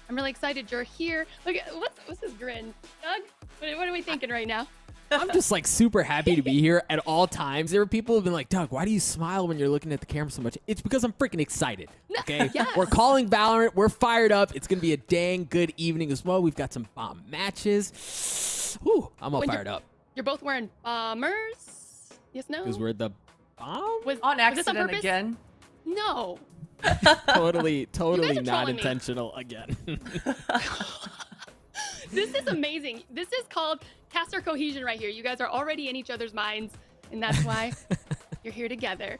I'm really excited you're here. Look at what's this grin, Doug? What are we thinking right now? I'm just like super happy to be here at all times. There are people who've been like, Doug, why do you smile when you're looking at the camera so much? It's because I'm freaking excited. Okay, Yes. We're calling Valorant. We're fired up. It's gonna be a dang good evening as well. We've got some bomb matches. Whew, I'm all fired up. You're both wearing bombers. Yes, no. Because we're the bomb. Was On was this accident purpose? again. No. Totally are not trolling me. intentional again. This is amazing. This is called caster cohesion right here. You guys are already in each other's minds, and that's why you're here together.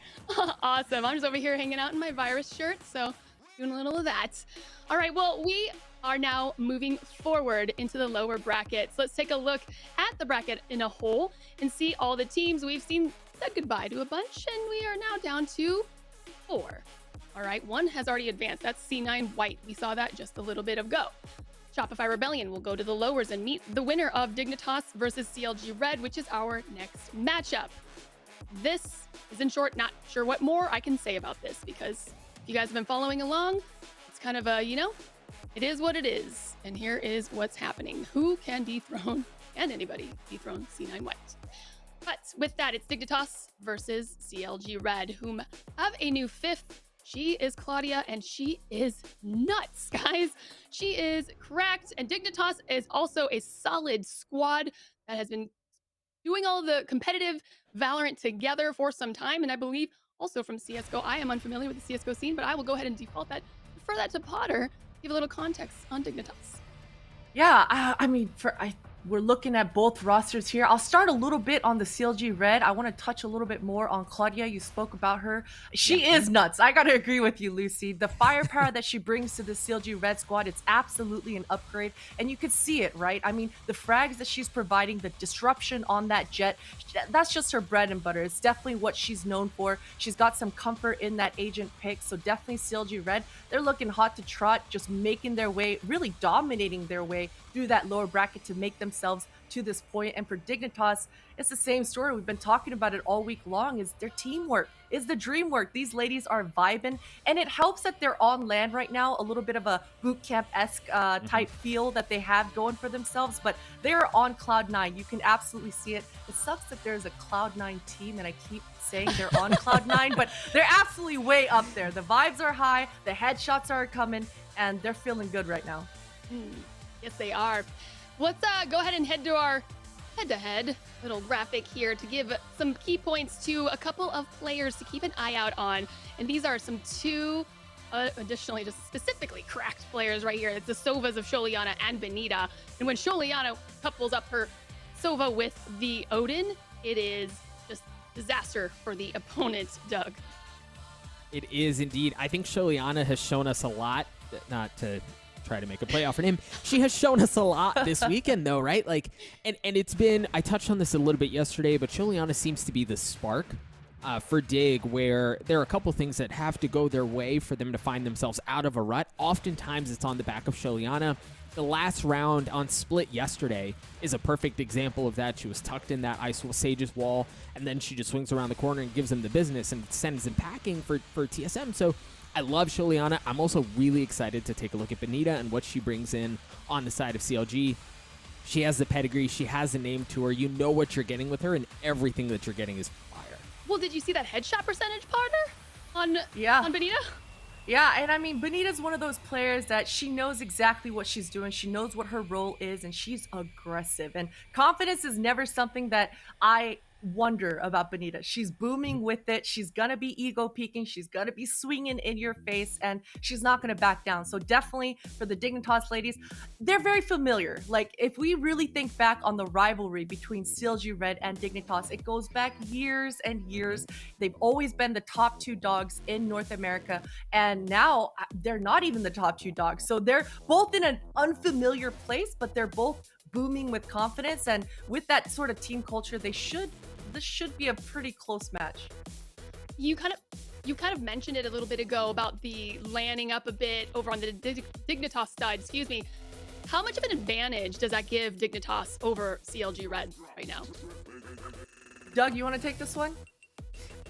Awesome. I'm just over here hanging out in my virus shirt, so doing a little of that. All right, well, we are now moving forward into the lower brackets. Let's take a look at the bracket in a whole and see all the teams we've seen said goodbye to a bunch, and we are now down to 4. All right, one has already advanced. That's C9 White. We saw that just a little bit ago. Shopify Rebellion will go to the lowers and meet the winner of Dignitas versus CLG Red, which is our next matchup. This is, in short, not sure what more I can say about this, because if you guys have been following along, it's kind of a, it is what it is. And here is what's happening. Who can dethrone, and anybody dethrone C9 White? But with that, it's Dignitas versus CLG Red, whom have a new 5th. She is Claudia, and she is nuts, guys. She is cracked, and Dignitas is also a solid squad that has been doing all of the competitive Valorant together for some time, and I believe also from CSGO. I am unfamiliar with the CSGO scene, but I will go ahead and default that. Refer that to Potter. Give a little context on Dignitas. Yeah, I mean, we're looking at both rosters here. I'll start a little bit on the CLG Red. I want to touch a little bit more on Claudia. You spoke about her. She is nuts. I got to agree with you, Lucy. The firepower that she brings to the CLG Red squad, it's absolutely an upgrade. And you could see it, right? I mean, the frags that she's providing, the disruption on that jet, that's just her bread and butter. It's definitely what she's known for. She's got some comfort in that agent pick. So definitely CLG Red. They're looking hot to trot, just making their way, really dominating their way through that lower bracket to make themselves to this point. And for Dignitas, it's the same story. We've been talking about it all week long. Is their teamwork, is the dream work. These ladies are vibing, and it helps that they're on land right now, a little bit of a boot camp-esque type feel that they have going for themselves, but they're on Cloud9. You can absolutely see it. It sucks that there's a Cloud9 team, and I keep saying they're on Cloud9, but they're absolutely way up there. The vibes are high, the headshots are coming, and they're feeling good right now. Yes, they are. Let's go ahead and head to our head-to-head little graphic here to give some key points to a couple of players to keep an eye out on. And these are some 2 additionally just specifically cracked players right here. It's the Sovas of Sholiana and Benita. And when Sholiana couples up her Sova with the Odin, it is just disaster for the opponent, Doug. It is indeed. I think Sholiana has shown us a lot, not to try to make a play off her name. She has shown us a lot this weekend, though, right? Like, and it's been, I touched on this a little bit yesterday, but Sholiana seems to be the spark for Dig, where there are a couple things that have to go their way for them to find themselves out of a rut. Oftentimes, it's on the back of Sholiana. The last round on Split yesterday is a perfect example of that. She was tucked in that Sage's wall, and then she just swings around the corner and gives them the business and sends them packing for TSM. So I love Sholiana. I'm also really excited to take a look at Benita and what she brings in on the side of CLG. She has the pedigree. She has a name to her. You know what you're getting with her, and everything that you're getting is fire. Well, did you see that headshot percentage, partner? On Benita? Yeah, and I mean, Benita's one of those players that she knows exactly what she's doing. She knows what her role is, and she's aggressive. And confidence is never something that I wonder about Benita. She's booming with it. She's gonna be ego peaking. She's gonna be swinging in your face, and she's not gonna back down. So definitely for the Dignitas ladies, they're very familiar. Like, if we really think back on the rivalry between CLG Red and Dignitas, it goes back years and years. They've always been the top 2 dogs in North America, and now they're not even the top 2 dogs. So they're both in an unfamiliar place, but they're both booming with confidence, and with that sort of team culture, this should be a pretty close match. You kind of mentioned it a little bit ago about the landing up a bit over on the Dignitas side, excuse me. How much of an advantage does that give Dignitas over CLG Red right now? Doug, you want to take this one?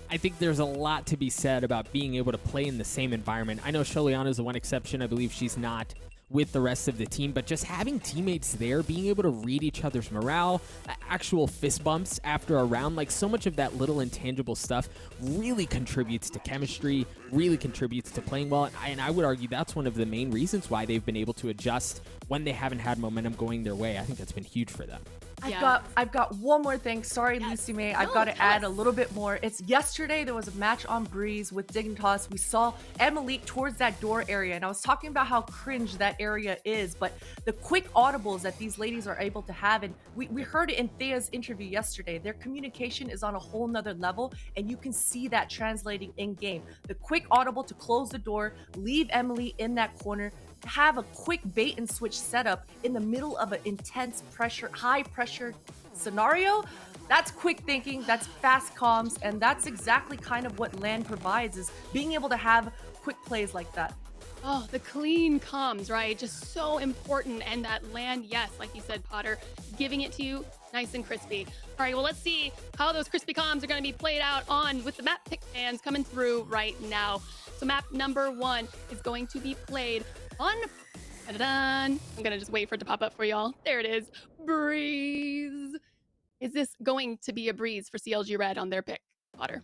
I think there's a lot to be said about being able to play in the same environment. I know Sholiana is the one exception. I believe she's not with the rest of the team, but just having teammates there, being able to read each other's morale, actual fist bumps after a round, like so much of that little intangible stuff really contributes to chemistry, really contributes to playing well, and I would argue that's one of the main reasons why they've been able to adjust when they haven't had momentum going their way. I think that's been huge for them. I've got one more thing. Sorry, Lucy May. I've got to add a little bit more. It's yesterday there was a match on Breeze with Dignitas. We saw Emily towards that door area, and I was talking about how cringe that area is, but the quick audibles that these ladies are able to have, and we heard it in Thea's interview yesterday. Their communication is on a whole nother level, and you can see that translating in game. The quick audible to close the door, leave Emily in that corner, have a quick bait and switch setup in the middle of an intense pressure, high pressure scenario. That's quick thinking, that's fast comms, and that's exactly kind of what LAN provides, is being able to have quick plays like that. Oh, the clean comms, right? Just so important. And that LAN, yes, like you said, Potter, giving it to you nice and crispy. All right, well, let's see how those crispy comms are going to be played out on with the map pick fans coming through right now. So map number 1 is going to be played on, I'm gonna just wait for it to pop up for y'all. There it is, Breeze. Is this going to be a breeze for CLG Red on their pick, Potter?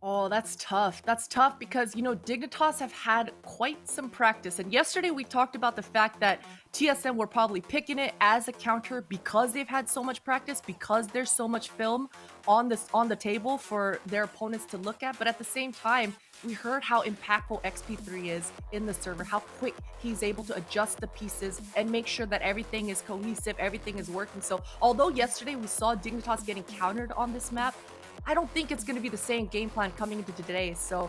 Oh, that's tough. That's tough because, you know, Dignitas have had quite some practice. And yesterday we talked about the fact that TSM were probably picking it as a counter because they've had so much practice, because there's so much film on the table for their opponents to look at. But at the same time, we heard how impactful XP3 is in the server, how quick he's able to adjust the pieces and make sure that everything is cohesive, everything is working. So although yesterday we saw Dignitas getting countered on this map, I don't think it's going to be the same game plan coming into today. So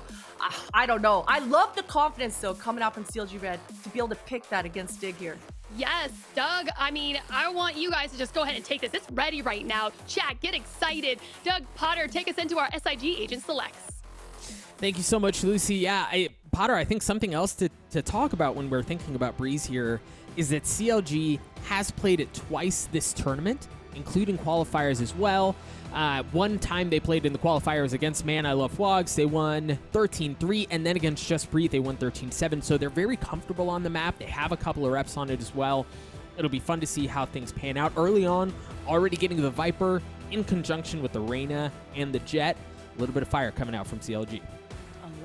I don't know. I love the confidence though coming out from CLG Red to be able to pick that against Dig here. Yes, Doug. I mean, I want you guys to just go ahead and take this. It's ready right now. Chat, get excited. Doug, Potter, take us into our SIG agent selects. Thank you so much, Lucy. Yeah, Potter, I think something else to talk about when we're thinking about Breeze here is that CLG has played it twice this tournament, including qualifiers as well. One time they played in the qualifiers against Man I Love Vlogs. They won 13-3, and then against Just Breathe, they won 13-7. So they're very comfortable on the map. They have a couple of reps on it as well. It'll be fun to see how things pan out early on. Already getting the Viper in conjunction with the Reyna and the Jet. A little bit of fire coming out from CLG.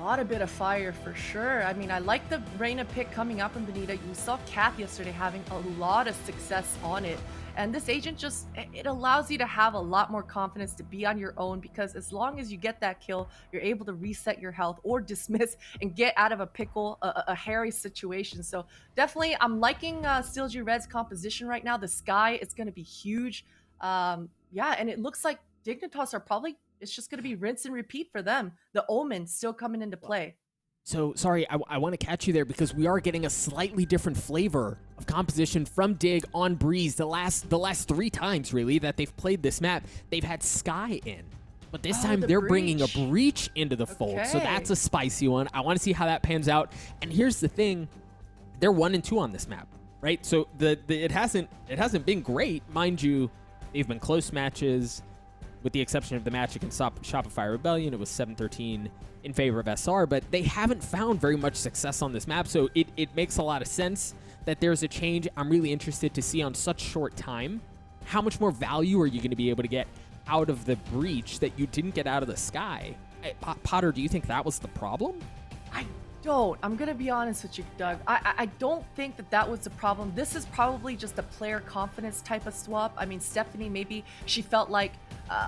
A bit of fire for sure. I mean, I like the Reyna pick coming up from Benita. You saw Kath yesterday having a lot of success on it. And this agent just, it allows you to have a lot more confidence to be on your own, because as long as you get that kill, you're able to reset your health or dismiss and get out of a pickle, a hairy situation. So definitely, I'm liking CLG Red's composition right now. The sky is going to be huge. Yeah, and it looks like Dignitas are probably, it's just going to be rinse and repeat for them. The Omen still coming into play. So, sorry, I want to catch you there because we are getting a slightly different flavor of composition from Dig on Breeze. The last 3 times, really, that they've played this map, they've had Sky in. But this time, they're bringing a Breach into the fold. So that's a spicy one. I want to see how that pans out. And here's the thing. They're 1-2 on this map, right? So it hasn't been great. Mind you, they've been close matches. With the exception of the match against Shopify Rebellion, it was 7-13 in favor of SR, but they haven't found very much success on this map, so it makes a lot of sense that there's a change. I'm really interested to see on such short time, how much more value are you going to be able to get out of the Breach that you didn't get out of the Sky? Potter, do you think that was the problem? I don't. I'm going to be honest with you, Doug. I don't think that was the problem. This is probably just a player confidence type of swap. I mean, Stephanie, maybe she felt like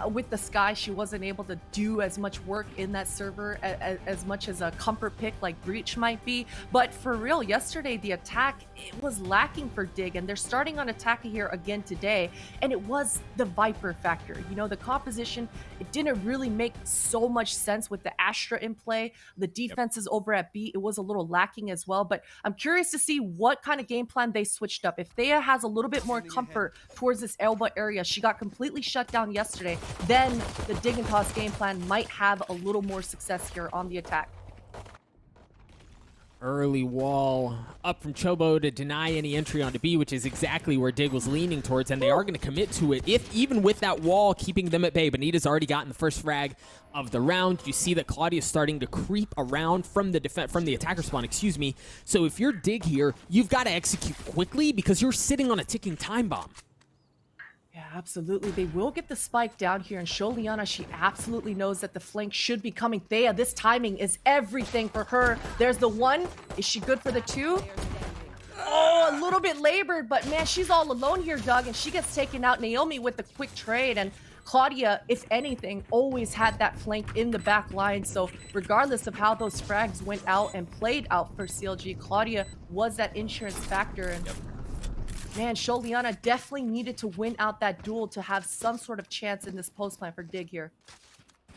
with the Sky, she wasn't able to do as much work in that server as much as a comfort pick like Breach might be. But for real, yesterday, the attack, it was lacking for Dig, and they're starting on attack here again today. And it was the Viper factor. You know, the composition, it didn't really make so much sense with the Astra in play. The defenses over at B, it was a little lacking as well. But I'm curious to see what kind of game plan they switched up. If Thea has a little bit more comfort towards this Elba area, she got completely shut down yesterday, then the Dignitas game plan might have a little more success here on the attack. All Early wall up from Chobo to deny any entry onto B, which is exactly where Dig was leaning towards, and they are going to commit to it. If even with that wall keeping them at bay, Benita's already gotten the first frag of the round. You see that Claudia's starting to creep around from the attacker spawn, excuse me. So if you're Dig here, you've got to execute quickly because you're sitting on a ticking time bomb. Yeah, absolutely. They will get the spike down here, and Sholiana, she absolutely knows that the flank should be coming. Thea, this timing is everything for her. There's the one. Is she good for the two? Oh, a little bit labored, but man, she's all alone here, Doug, and she gets taken out. Naomi with the quick trade, and Claudia, if anything, always had that flank in the back line. So regardless of how those frags went out and played out for CLG, Claudia was that insurance factor. And man, Sholiana definitely needed to win out that duel to have some sort of chance in this post plan for Dig here.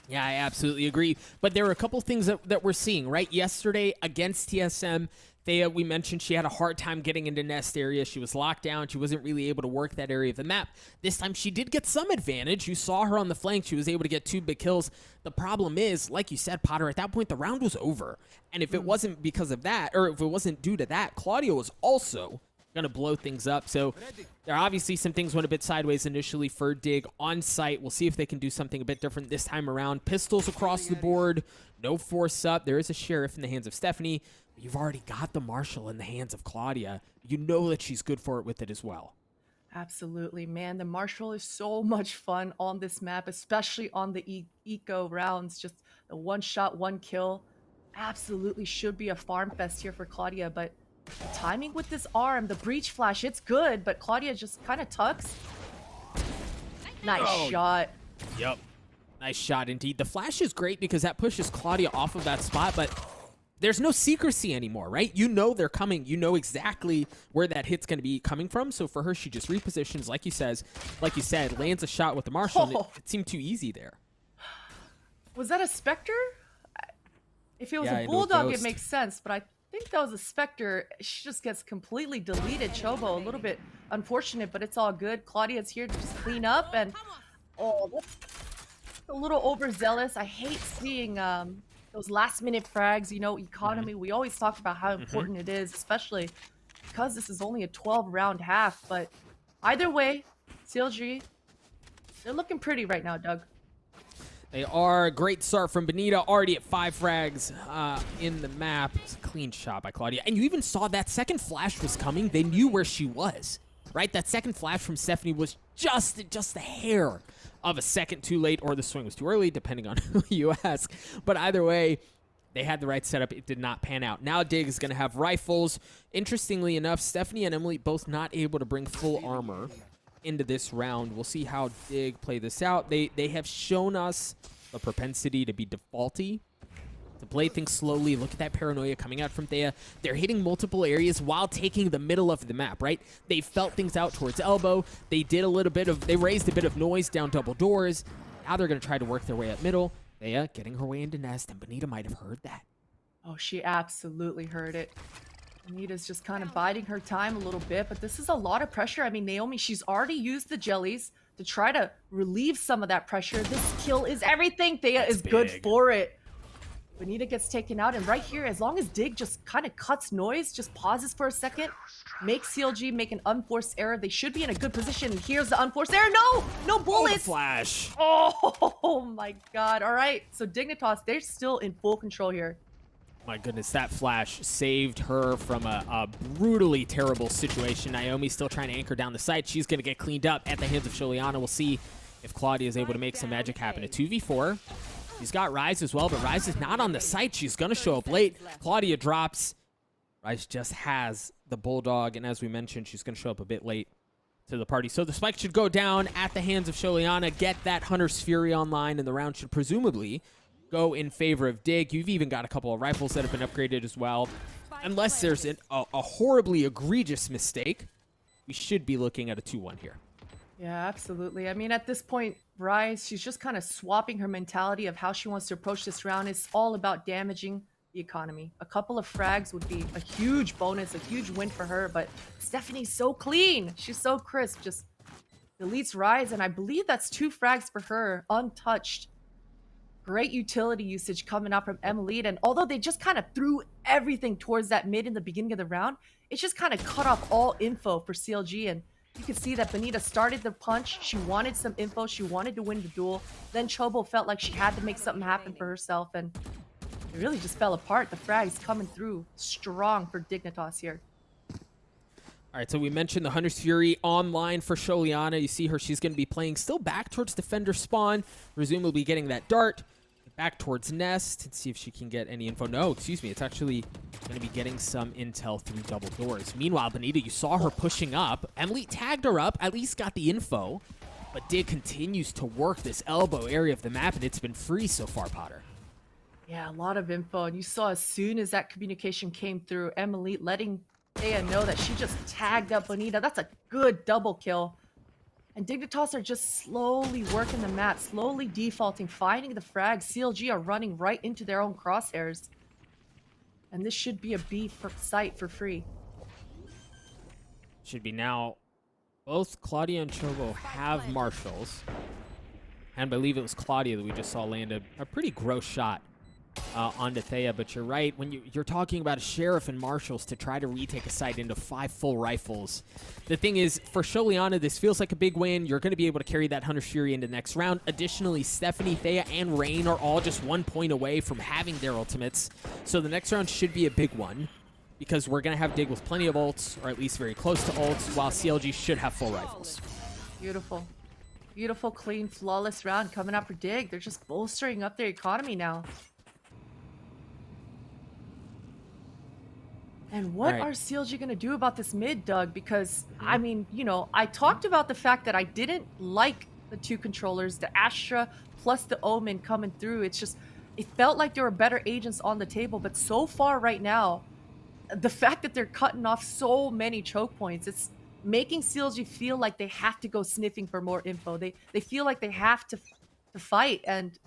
Yeah, I absolutely agree. But there are a couple things that we're seeing, right? Yesterday against TSM, Thea, we mentioned she had a hard time getting into nest area. She was locked down. She wasn't really able to work that area of the map. This time she did get some advantage. You saw her on the flank. She was able to get 2 big kills. The problem is, like you said, Potter, at that point, the round was over. And if it wasn't because of that, or if it wasn't due to that, Claudia was also going to blow things up. So there are obviously some things went a bit sideways initially for Dig on site. We'll see if they can do something a bit different this time around. Pistols across the board, no force up. There is a sheriff in the hands of Stephanie. But you've already got the marshal in the hands of Claudia. You know that she's good for it with it as well. Absolutely, man. The marshal is so much fun on this map, especially on the eco rounds. Just the one shot, one kill. Absolutely should be a farm fest here for Claudia, but the timing with this arm, the breach flash, it's good, but Claudia just kind of tucks. Nice shot. Yep. Nice shot indeed. The flash is great because that pushes Claudia off of that spot, but there's no secrecy anymore, right? You know they're coming. You know exactly where that hit's going to be coming from. So for her, she just repositions, like you said, lands a shot with the marshal. And it seemed too easy there. Was that a Spectre? If it was Yeah, a into a Bulldog, it ghost. makes sense, but I think that was a Spectre. She just gets completely deleted. Chobo, a little bit unfortunate, but it's all good. Claudia's here to just clean up, and oh, that's a little overzealous. I hate seeing those last-minute frags. You know, economy. We always talk about how important it is, especially because this is only a 12-round half. But either way, CLG, they're looking pretty right now, Doug. They are. A great start from Benita, already at 5 frags in the map. It's a clean shot by Claudia. And you even saw that second flash was coming. They knew where she was, right? That second flash from Stephanie was just a hair of a second too late, or the swing was too early, depending on who you ask. But either way, they had the right setup. It did not pan out. Now Dig is going to have rifles. Interestingly enough, Stephanie and Emily both not able to bring full armor into this round. We'll see how Dig play this out. They have shown us the propensity to be defaulty, to play things slowly. Look at that paranoia coming out from Thea. They're hitting multiple areas while taking the middle of the map, right? They felt things out towards elbow. They raised a bit of noise down double doors. Now they're going to try to work their way up middle. Thea getting her way into nest, and Benita might have heard that. Oh, she absolutely heard it. Anita's just kind of biding her time a little bit, but this is a lot of pressure. I mean, Naomi, she's already used the jellies to try to relieve some of that pressure. This kill is everything. Thea is good for it. Benita gets taken out, and right here, as long as Dig just kind of cuts noise, just pauses for a second, makes CLG make an unforced error, they should be in a good position. Here's the unforced error. No bullets. Flash. Oh my God. All right, so Dignitas, they're still in full control here. My goodness, that flash saved her from a brutally terrible situation. Naomi's still trying to anchor down the site. She's going to get cleaned up at the hands of Sholiana. We'll see if Claudia is able to make some magic happen. A 2v4. She's got Rise as well, but Rise is not on the site. She's going to show up late. Claudia drops. Rise just has the Bulldog, and as we mentioned, she's going to show up a bit late to the party. So the spike should go down at the hands of Sholiana, get that Hunter's Fury online, and the round should presumably go in favor of Dig. You've even got a couple of rifles that have been upgraded as well. Unless there's a horribly egregious mistake, we should be looking at a 2-1 here. Yeah, absolutely. I mean, at this point, Rise, she's just kind of swapping her mentality of how she wants to approach this round. It's all about damaging the economy. A couple of frags would be a huge bonus, a huge win for her, but Stephanie's so clean. She's so crisp, just deletes Rise, and I believe that's 2 frags for her, untouched. Great utility usage coming out from Emily, and although they just kind of threw everything towards that mid in the beginning of the round, it just kind of cut off all info for CLG, and you can see that Benita started the punch. She wanted some info. She wanted to win the duel. Then Chobo felt like she had to make something happen for herself, and it really just fell apart. The frags coming through strong for Dignitas here. All right, so we mentioned the Hunter's Fury online for Sholiana. You see her, she's going to be playing still back towards Defender spawn, presumably getting that dart. Back towards Nest and see if she can get any info. No, excuse me, it's actually going to be getting some intel through double doors. Meanwhile, Benita, you saw her pushing up. Emily tagged her up, at least got the info. But Dig continues to work this elbow area of the map, and it's been free so far, Potter. Yeah, a lot of info. And you saw as soon as that communication came through, Emily letting Thea know that she just tagged up Bonita. That's a good double kill. And Dignitas are just slowly working the map, slowly defaulting, finding the frags. CLG are running right into their own crosshairs. And this should be a B for site for free. Should be now. Both Claudia and Chobo have marshals. And I believe it was Claudia that we just saw land a pretty gross shot onto Thea. But you're right, when you're talking about a sheriff and marshals to try to retake a site into 5 full rifles. The thing is, for Sholiana, this feels like a big win. You're going to be able to carry that Hunter's Fury into the next round. Additionally, Stephanie, Thea, and Rain are all just 1 point away from having their ultimates. So the next round should be a big one, because we're going to have Dig with plenty of ults, or at least very close to ults, while CLG should have full rifles. Beautiful. Beautiful, clean, flawless round coming up for Dig. They're just bolstering up their economy now. And what are CLG going to do about this mid, Doug? Because, I mean, you know, I talked about the fact that I didn't like the 2 controllers, the Astra plus the Omen coming through. It's just, it felt like there were better agents on the table. But so far right now, the fact that they're cutting off so many choke points, it's making CLG feel like they have to go sniffing for more info. They feel like they have to fight. And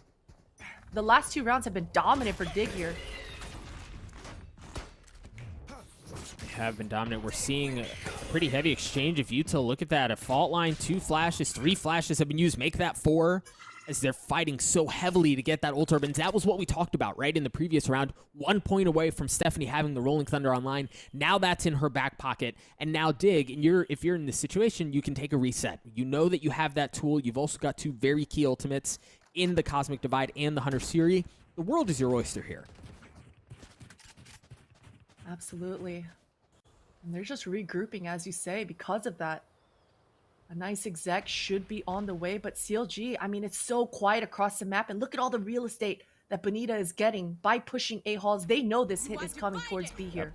the last 2 rounds have been dominant for Dig here. Have been dominant. We're seeing a pretty heavy exchange of util. Look at that. A fault line, 2 flashes, 3 flashes have been used. Make that 4 as they're fighting so heavily to get that ult urban. That was what we talked about, right, in the previous round. 1 point away from Stephanie having the Rolling Thunder online. Now that's in her back pocket. And now Dig, and if you're in this situation, you can take a reset. You know that you have that tool. You've also got 2 very key ultimates in the Cosmic Divide and the Hunter's Fury. The world is your oyster here. Absolutely. And they're just regrouping, as you say, because of that. A nice exec should be on the way, but CLG, I mean, it's so quiet across the map. And look at all the real estate that Bonita is getting by pushing A-Halls. They know this hit is coming towards B here.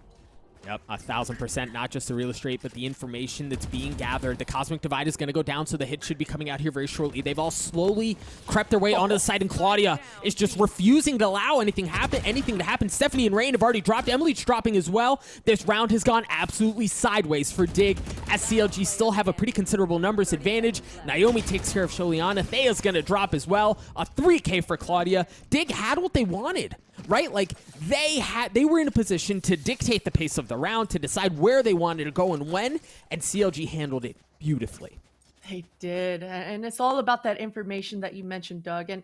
Yep, 1,000%, not just the real estate, but the information that's being gathered. The Cosmic Divide is going to go down, so the hit should be coming out here very shortly. They've all slowly crept their way onto the site, and Claudia is just refusing to allow anything to happen. Stephanie and Rain have already dropped. Emily's dropping as well. This round has gone absolutely sideways for Dig, as CLG still have a pretty considerable numbers advantage. Naomi takes care of Sholiana. Thea's going to drop as well. A 3K for Claudia. Dig had what they wanted, right? Like, they were in a position to dictate the pace of the round, to decide where they wanted to go and when, and CLG handled it beautifully. They did, and it's all about that information that you mentioned, Doug. And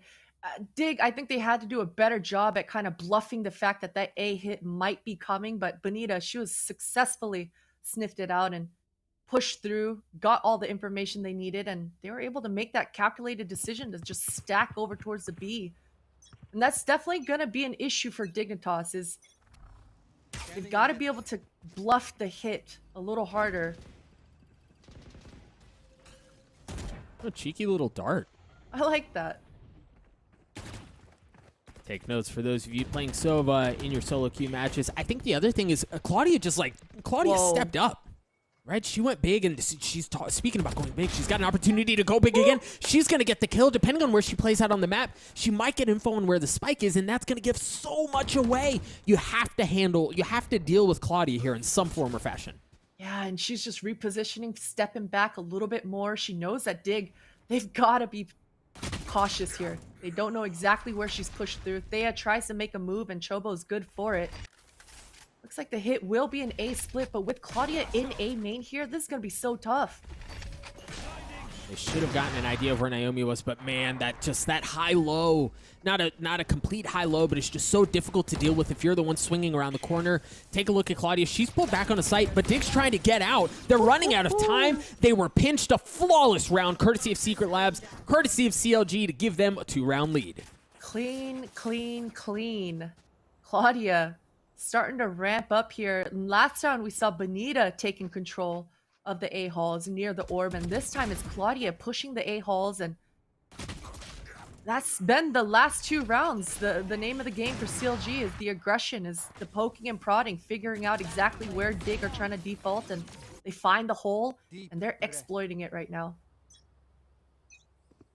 Dig, I think they had to do a better job at kind of bluffing the fact that that A hit might be coming, but Bonita, she was successfully sniffed it out and pushed through, got all the information they needed, and they were able to make that calculated decision to just stack over towards the B. And that's definitely going to be an issue for Dignitas, is they've got to be able to bluff the hit a little harder. A cheeky little dart. I like that. Take notes for those of you playing Sova in your solo queue matches. I think the other thing is Claudia stepped up. Right? She went big, and she's speaking about going big. She's got an opportunity to go big again. She's going to get the kill. Depending on where she plays out on the map, she might get info on where the spike is, and that's going to give so much away. You have to deal with Claudia here in some form or fashion. Yeah, and she's just repositioning, stepping back a little bit more. She knows that Dig, they've got to be cautious here. They don't know exactly where she's pushed through. Thea tries to make a move, and Chobo's good for it. Looks like the hit will be an A split, but with Claudia in A main here, this is going to be so tough. They should have gotten an idea of where Naomi was, but man, that high-low, not a complete high-low, but it's just so difficult to deal with if you're the one swinging around the corner. Take a look at Claudia. She's pulled back on the site, but Dig's trying to get out. They're running out of time. They were pinched. A flawless round, courtesy of Secret Labs, courtesy of CLG to give them a 2-round lead. Clean, clean, clean. Claudia starting to ramp up here. Last round, we saw Benita taking control of the A-halls near the orb, and this time it's Claudia pushing the A-halls, and that's been the last 2 rounds. The name of the game for CLG is the aggression, is the poking and prodding, figuring out exactly where Dig are trying to default, and they find the hole, and they're exploiting it right now.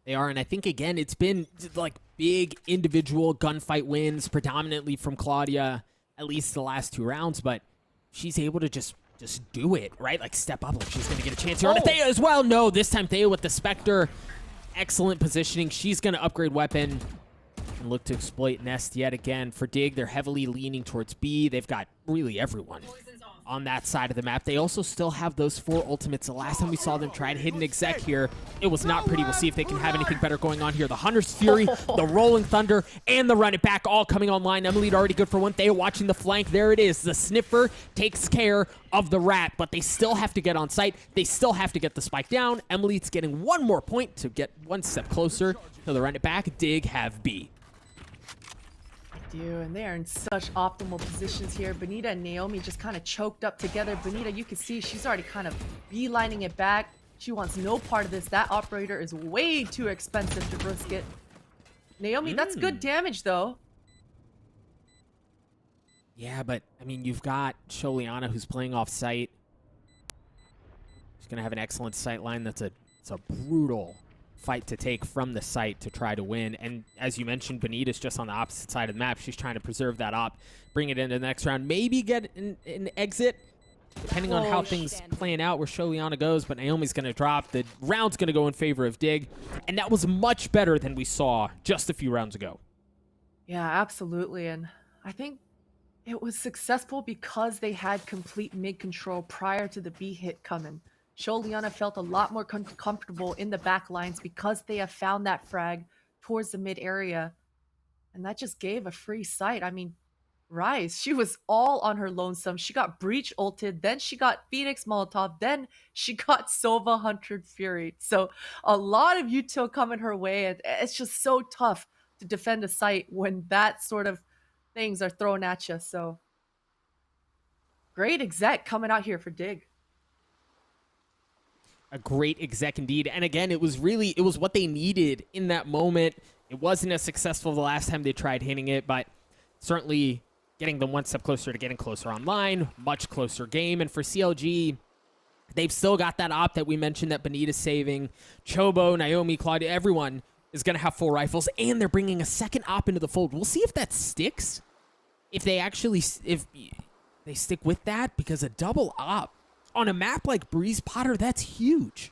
They are, and I think, again, it's been like big individual gunfight wins, predominantly from Claudia, at least the last 2 rounds, but she's able to just do it, right? Like, step up like she's going to get a chance here. And Thea as well. No, this time Thea with the Spectre. Excellent positioning. She's going to upgrade weapon and look to exploit Nest yet again. For Dig, they're heavily leaning towards B. They've got really everyone on that side of the map. They also still have those 4 ultimates. The last time we saw them try to hit an exec here, it was not pretty. We'll see if they can have anything better going on here. The Hunter's Fury, the Rolling Thunder, and the Run It Back all coming online. Emily already good for one. Thea watching the flank. There it is. The Sniffer takes care of the Rat, but they still have to get on site. They still have to get the spike down. Emily's getting 1 more point to get 1 step closer to the Run It Back. Dig have B. And they are in such optimal positions here. Benita and Naomi just kind of choked up together. Benita, you can see she's already kind of beelining it back. She wants no part of this. That operator is way too expensive to risk it. Naomi, that's good damage, though. Yeah, but, I mean, you've got Sholiana who's playing off-site. She's going to have an excellent sight line. It's a brutal fight to take from the site to try to win. And as you mentioned, Benita's just on the opposite side of the map. She's trying to preserve that op, bring it into the next round, maybe get an exit, depending on how things playing out where Sholiana goes. But Naomi's going to drop. The round's going to go in favor of Dig. And that was much better than we saw just a few rounds ago. Yeah, absolutely. And I think it was successful because they had complete mid control prior to the B hit coming. Sholiana felt a lot more comfortable in the back lines because they have found that frag towards the mid area. And that just gave a free sight. I mean, Rise, she was all on her lonesome. She got Breach ulted, then she got Phoenix Molotov, then she got Sova Hunter Fury. So a lot of util coming her way, and it's just so tough to defend a site when that sort of things are thrown at you. So great exec coming out here for Dig. A great exec indeed. And again, it was what they needed in that moment. It wasn't as successful the last time they tried hitting it, but certainly getting them 1 step closer to getting closer online, much closer game. And for CLG, they've still got that op that we mentioned that Benita's saving. Chobo, Naomi, Claudia, everyone is going to have full rifles, and they're bringing a second op into the fold. We'll see if that sticks. If they stick with that, because a double op on a map like Breeze Potter, that's huge.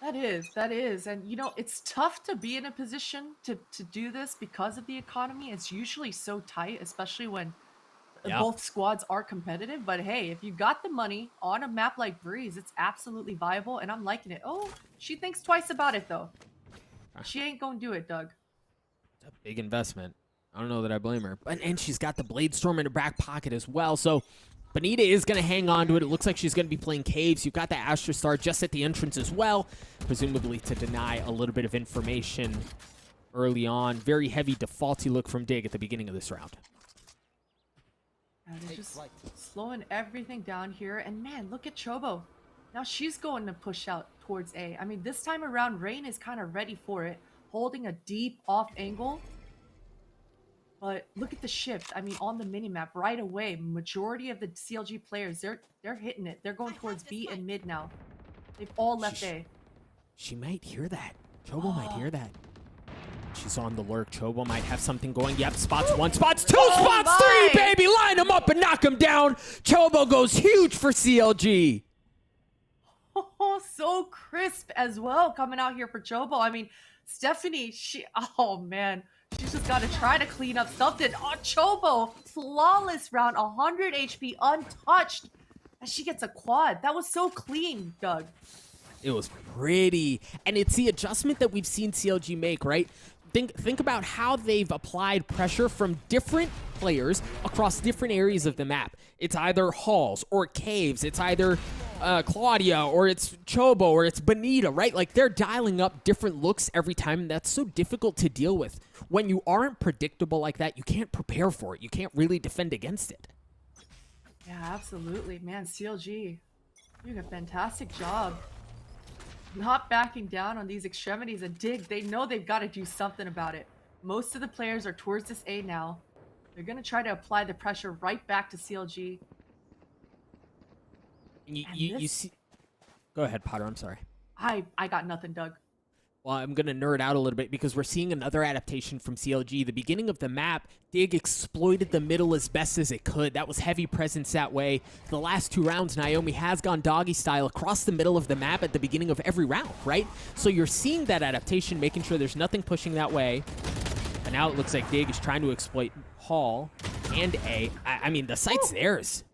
That is. And, you know, it's tough to be in a position to do this because of the economy. It's usually so tight, especially when both squads are competitive. But, hey, if you got the money on a map like Breeze, it's absolutely viable, and I'm liking it. Oh, she thinks twice about it, though. She ain't gonna do it, Doug. It's a big investment. I don't know that I blame her. And she's got the Blade Storm in her back pocket as well, so Benita is going to hang on to it. It looks like she's going to be playing Caves. You've got the Astra Star just at the entrance as well, presumably to deny a little bit of information early on. Very heavy defaulty look from Dig at the beginning of this round. And they're just slowing everything down here. And man, look at Chobo. Now she's going to push out towards A. I mean, this time around, Rain is kind of ready for it, holding a deep off angle. But look at the shift. I mean, on the minimap right away, majority of the CLG players, they're hitting it. They're going towards B and mid now. They've all left A. She might hear that. Chobo might hear that. She's on the lurk. Chobo might have something going. Yep, spots 1, spots 2, spots 3, baby! Line them up and knock them down. Chobo goes huge for CLG. Oh, so crisp as well coming out here for Chobo. I mean, Stephanie, oh man. She's just got to try to clean up something. Oh, Chobo, flawless round, 100 HP, untouched. And she gets a quad. That was so clean, Doug. It was pretty. And it's the adjustment that we've seen CLG make, right? Think about how they've applied pressure from different players across different areas of the map. It's either halls or caves. It's either Claudia or it's Chobo or it's Bonita, right? Like, they're dialing up different looks every time, and that's so difficult to deal with. When you aren't predictable like that, you can't prepare for it. You can't really defend against it. Yeah, absolutely. Man, CLG, you did a fantastic job. Not backing down on these extremities. And Dig, they know they've got to do something about it. Most of the players are towards this A now. They're going to try to apply the pressure right back to CLG. You see... Go ahead, Potter. I'm sorry. I got nothing, Doug. Well, I'm going to nerd out a little bit because we're seeing another adaptation from CLG. The beginning of the map, Dig exploited the middle as best as it could. That was heavy presence that way. The last 2 rounds, Naomi has gone doggy style across the middle of the map at the beginning of every round, right? So you're seeing that adaptation, making sure there's nothing pushing that way. But now it looks like Dig is trying to exploit Hall and A. I mean, the site's theirs.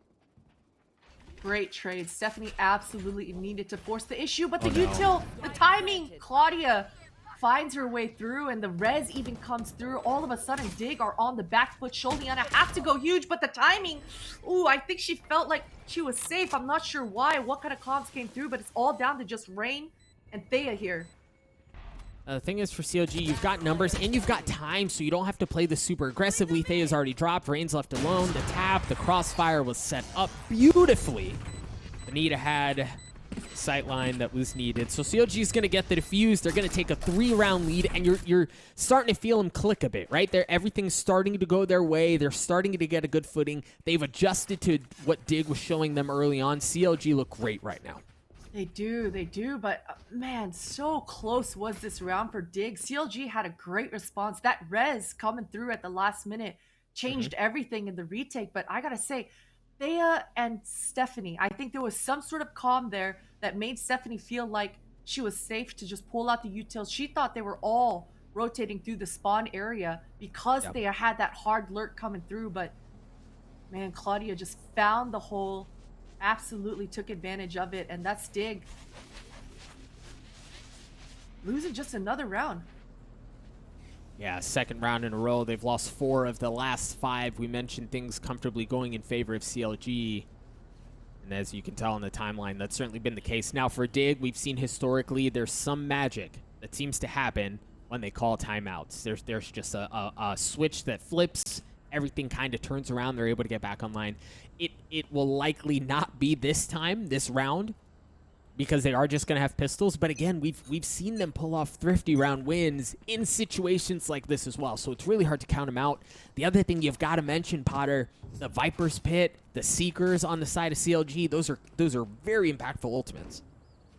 Great trade. Stephanie absolutely needed to force the issue, but the util, the timing, Claudia finds her way through, and the res even comes through. All of a sudden, Dig are on the back foot. Sholiana has to go huge, but the timing, ooh, I think she felt like she was safe. I'm not sure why, what kind of comms came through, but it's all down to just Rain and Thea here. The thing is, for CLG, you've got numbers and you've got time, so you don't have to play this super aggressively. Thea's already dropped. Rain's left alone. The tap, the crossfire was set up beautifully. Bonita had sightline that was needed. So CLG's going to get the defuse. They're going to take a 3-round lead, and you're starting to feel them click a bit, right? Everything's starting to go their way. They're starting to get a good footing. They've adjusted to what Dig was showing them early on. CLG look great right now. They do, but man, so close was this round for Dig. CLG had a great response. That res coming through at the last minute changed everything in the retake, but I gotta say, Thea and Stephanie, I think there was some sort of calm there that made Stephanie feel like she was safe to just pull out the utils. She thought they were all rotating through the spawn area because they had that hard lurk coming through, but man, Claudia just found the hole, absolutely took advantage of it, and that's Dig. Losing just another round. Yeah, second round in a row. They've lost 4 of the last 5. We mentioned things comfortably going in favor of CLG. And as you can tell on the timeline, that's certainly been the case. Now for Dig, we've seen historically there's some magic that seems to happen when they call timeouts. There's just a switch that flips. Everything kind of turns around. They're able to get back online. It will likely not be this time, this round, because they are just going to have pistols. But again, we've seen them pull off thrifty round wins in situations like this as well. So it's really hard to count them out. The other thing you've got to mention, Potter, the Viper's Pit, the Seekers on the side of CLG, those are very impactful ultimates.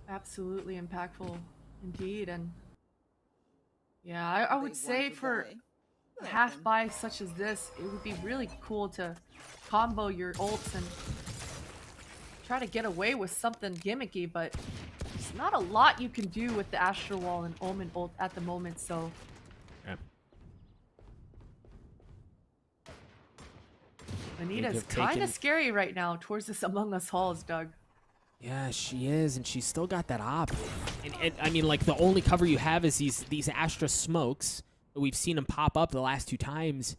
Absolutely impactful indeed. And yeah, I would say for a half buy such as this, it would be really cool to combo your ults and try to get away with something gimmicky, but there's not a lot you can do with the Astral Wall and Omen ult at the moment, so yeah. Anita's kind of scary right now towards this Among Us halls, Doug. Yeah, she is, and she's still got that op. And I mean, like, the only cover you have is these Astra smokes. We've seen them pop up the last 2 times.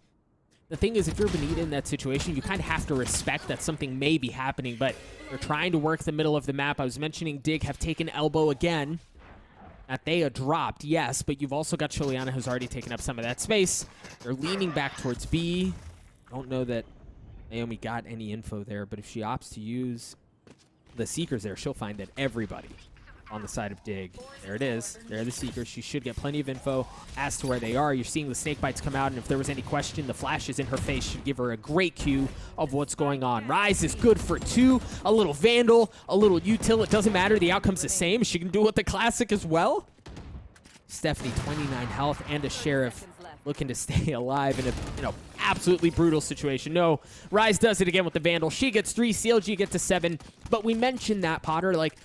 The thing is, if you're Bonita in that situation, you kind of have to respect that something may be happening, but they're trying to work the middle of the map. I was mentioning Dig have taken elbow again. That they dropped, yes, but you've also got Sholiana who's already taken up some of that space. They're leaning back towards B. Don't know that Naomi got any info there, but if she opts to use the Seekers there, she'll find that everybody on the side of Dig. There it is. There are the Seekers. She should get plenty of info as to where they are. You're seeing the snake bites come out, and if there was any question, the flashes in her face should give her a great cue of what's going on. Rise is good for 2. A little Vandal, a little util. It doesn't matter. The outcome's the same. She can do it the classic as well. Stephanie, 29 health, and a Sheriff looking to stay alive in a absolutely brutal situation. No, Rise does it again with the Vandal. She gets 3. CLG gets to 7. But we mentioned that, Potter, like,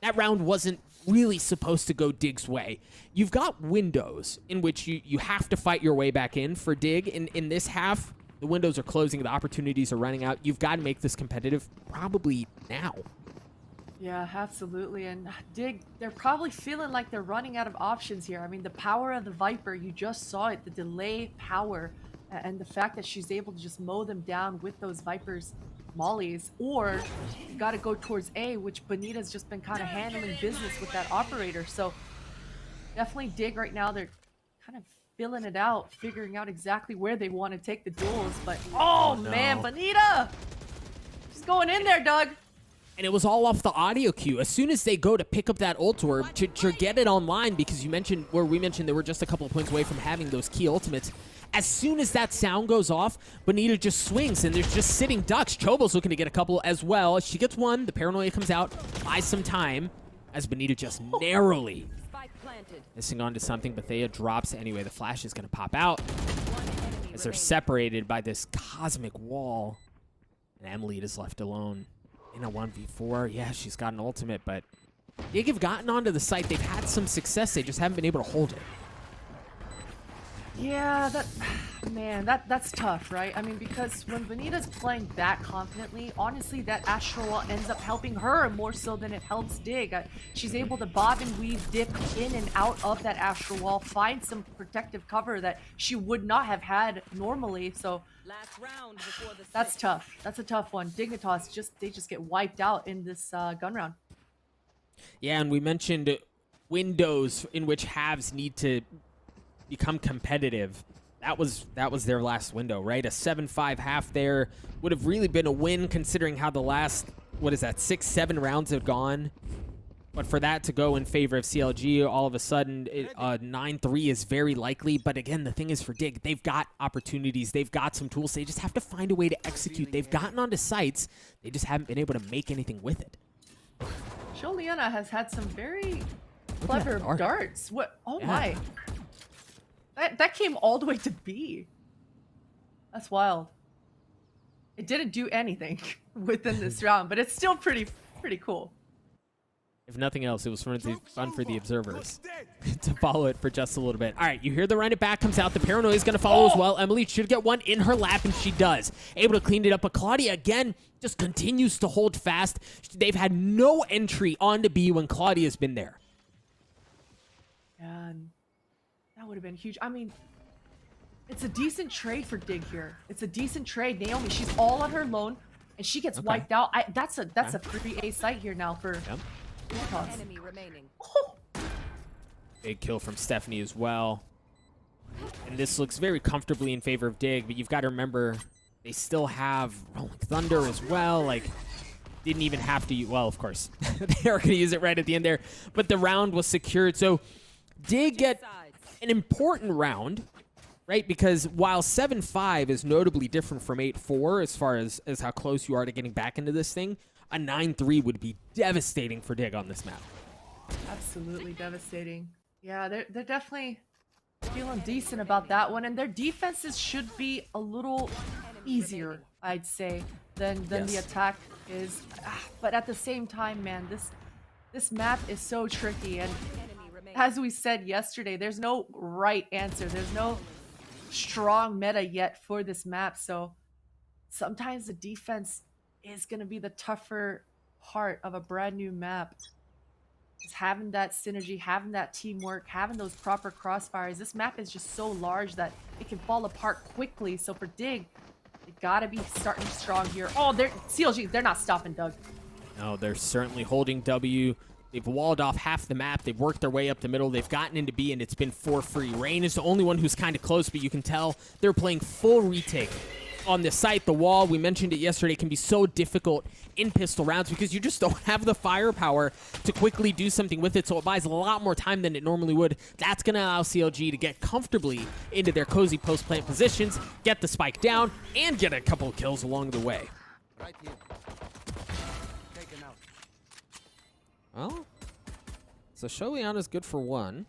that round wasn't really supposed to go Dig's way. You've got windows in which you have to fight your way back in for Dig. In this half, the windows are closing. The opportunities are running out. You've got to make this competitive probably now. Yeah, absolutely. And Dig, they're probably feeling like they're running out of options here. I mean, the power of the Viper, you just saw it, the delay power, and the fact that she's able to just mow them down with those Vipers mollies. Or you got to go towards A, which Bonita's just been kind of handling business with that operator. So definitely Dig right now, they're kind of filling it out, figuring out exactly where they want to take the duels. But oh no. man, Bonita! She's going in there, Doug. And it was all off the audio cue. As soon as they go to pick up that ult orb to get it online, because we mentioned they were just a couple of points away from having those key ultimates. As soon as that sound goes off, Bonita just swings, and there's just sitting ducks. Chobo's looking to get a couple as well. She gets one. The paranoia comes out, buys some time, as Bonita just narrowly missing onto something. But Thea drops anyway. The flash is going to pop out as they're separated by this cosmic wall. And Emily is left alone. In a 1v4, yeah, she's got an ultimate, but Dig have gotten onto the site. They've had some success. They just haven't been able to hold it. Yeah, that's tough, right? I mean, because when Bonita's playing that confidently, honestly, that Astral Wall ends up helping her more so than it helps Dig. She's able to bob and weave, dip in and out of that Astral Wall, find some protective cover that she would not have had normally, so Last round before the that's tough. That's a tough one. Dignitas, they just get wiped out in this gun round. Yeah, and we mentioned windows in which halves need to become competitive. That was their last window, right? A 7-5 half there would have really been a win considering how the last, 6-7 rounds have gone. But for that to go in favor of CLG, all of a sudden, 9-3 is very likely. But again, the thing is for Dig, they've got opportunities. They've got some tools. They just have to find a way to execute. They've gotten onto sites. They just haven't been able to make anything with it. Sholiana has had some very clever darts. What? Oh Yeah. my. That came all the way to B. That's wild. It didn't do anything within this round, but it's still pretty cool. If nothing else, it was fun for the observers to follow it for just a little bit. All right, you hear the run it back comes out. The paranoia is going to follow as well. Emily should get one in her lap, and she does. Able to clean it up, but Claudia, again, just continues to hold fast. They've had no entry onto B when Claudia's been there. And that would have been huge. I mean, it's a decent trade for Dig here. It's a decent trade. Naomi, she's all on her lone, and she gets wiped out. That's a free A site here now for... Yep. enemy remaining. Oh. Big kill from Stephanie as well. And this looks very comfortably in favor of Dig, but you've got to remember they still have Rolling Thunder as well. Like, didn't even have to use... Well, of course, they are going to use it right at the end there. But the round was secured. So Dig get an important round, right? Because while 7-5 is notably different from 8-4 as far as how close you are to getting back into this thing, a 9-3 would be devastating for Dig on this map. Absolutely devastating. Yeah, they're definitely feeling decent about that one, and their defenses should be a little easier, I'd say, than the attack is. But at the same time, man, this map is so tricky, and as we said yesterday, there's no right answer. There's no strong meta yet for this map, so sometimes the defense is going to be the tougher part of a brand new map. It's having that synergy, having that teamwork, having those proper crossfires. This map is just so large that it can fall apart quickly. So for Dig, they gotta be starting strong here. Oh, CLG, they're not stopping Doug. No, they're certainly holding W. They've walled off half the map. They've worked their way up the middle. They've gotten into B, and it's been for free. Rain is the only one who's kind of close, but you can tell they're playing full retake. On the site, the wall, we mentioned it yesterday, can be so difficult in pistol rounds because you just don't have the firepower to quickly do something with it, so it buys a lot more time than it normally would. That's going to allow CLG to get comfortably into their cozy post-plant positions, get the spike down, and get a couple of kills along the way. Right here. Taken out. Well, so Sholiana's good for one.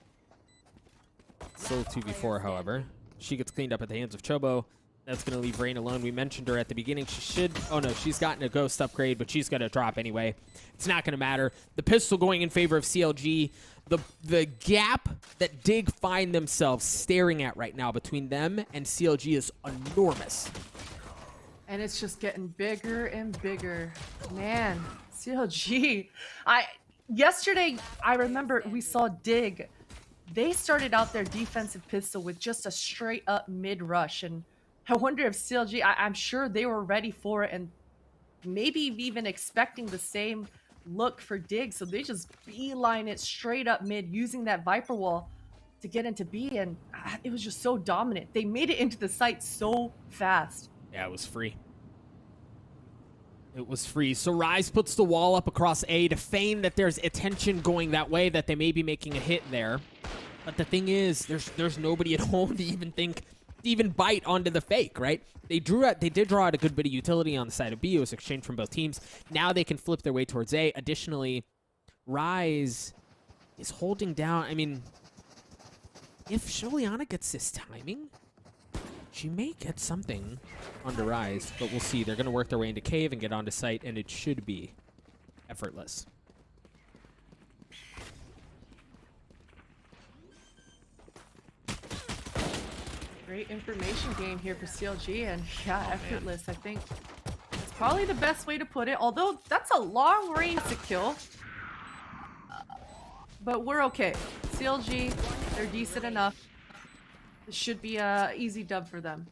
Still 2v4, however. She gets cleaned up at the hands of Chobo. That's going to leave Rain alone. We mentioned her at the beginning. She should... Oh, no. She's gotten a ghost upgrade, but she's going to drop anyway. It's not going to matter. The pistol going in favor of CLG. The gap that Dig find themselves staring at right now between them and CLG is enormous. And it's just getting bigger and bigger. Man, CLG. Yesterday I remember we saw Dig. They started out their defensive pistol with just a straight up mid rush, and I wonder if CLG. I'm sure they were ready for it, and maybe even expecting the same look for Dig. So they just beeline it straight up mid, using that Viper wall to get into B, and it was just so dominant. They made it into the site so fast. Yeah, it was free. It was free. So Rise puts the wall up across A to feign that there's attention going that way, that they may be making a hit there. But the thing is, there's nobody at home to even bite onto the fake, right? They did draw out a good bit of utility on the side of B. It was exchanged from both teams. Now they can flip their way towards A. Additionally, Rise is holding down. I mean, if Sholiana gets this timing, she may get something onto Rise, but we'll see. They're going to work their way into Cave and get onto site, and it should be effortless. Great information game here for CLG, and yeah, effortless. I think it's probably the best way to put it, although that's a long range to kill. But we're okay. CLG, they're decent enough. This should be a easy dub for them.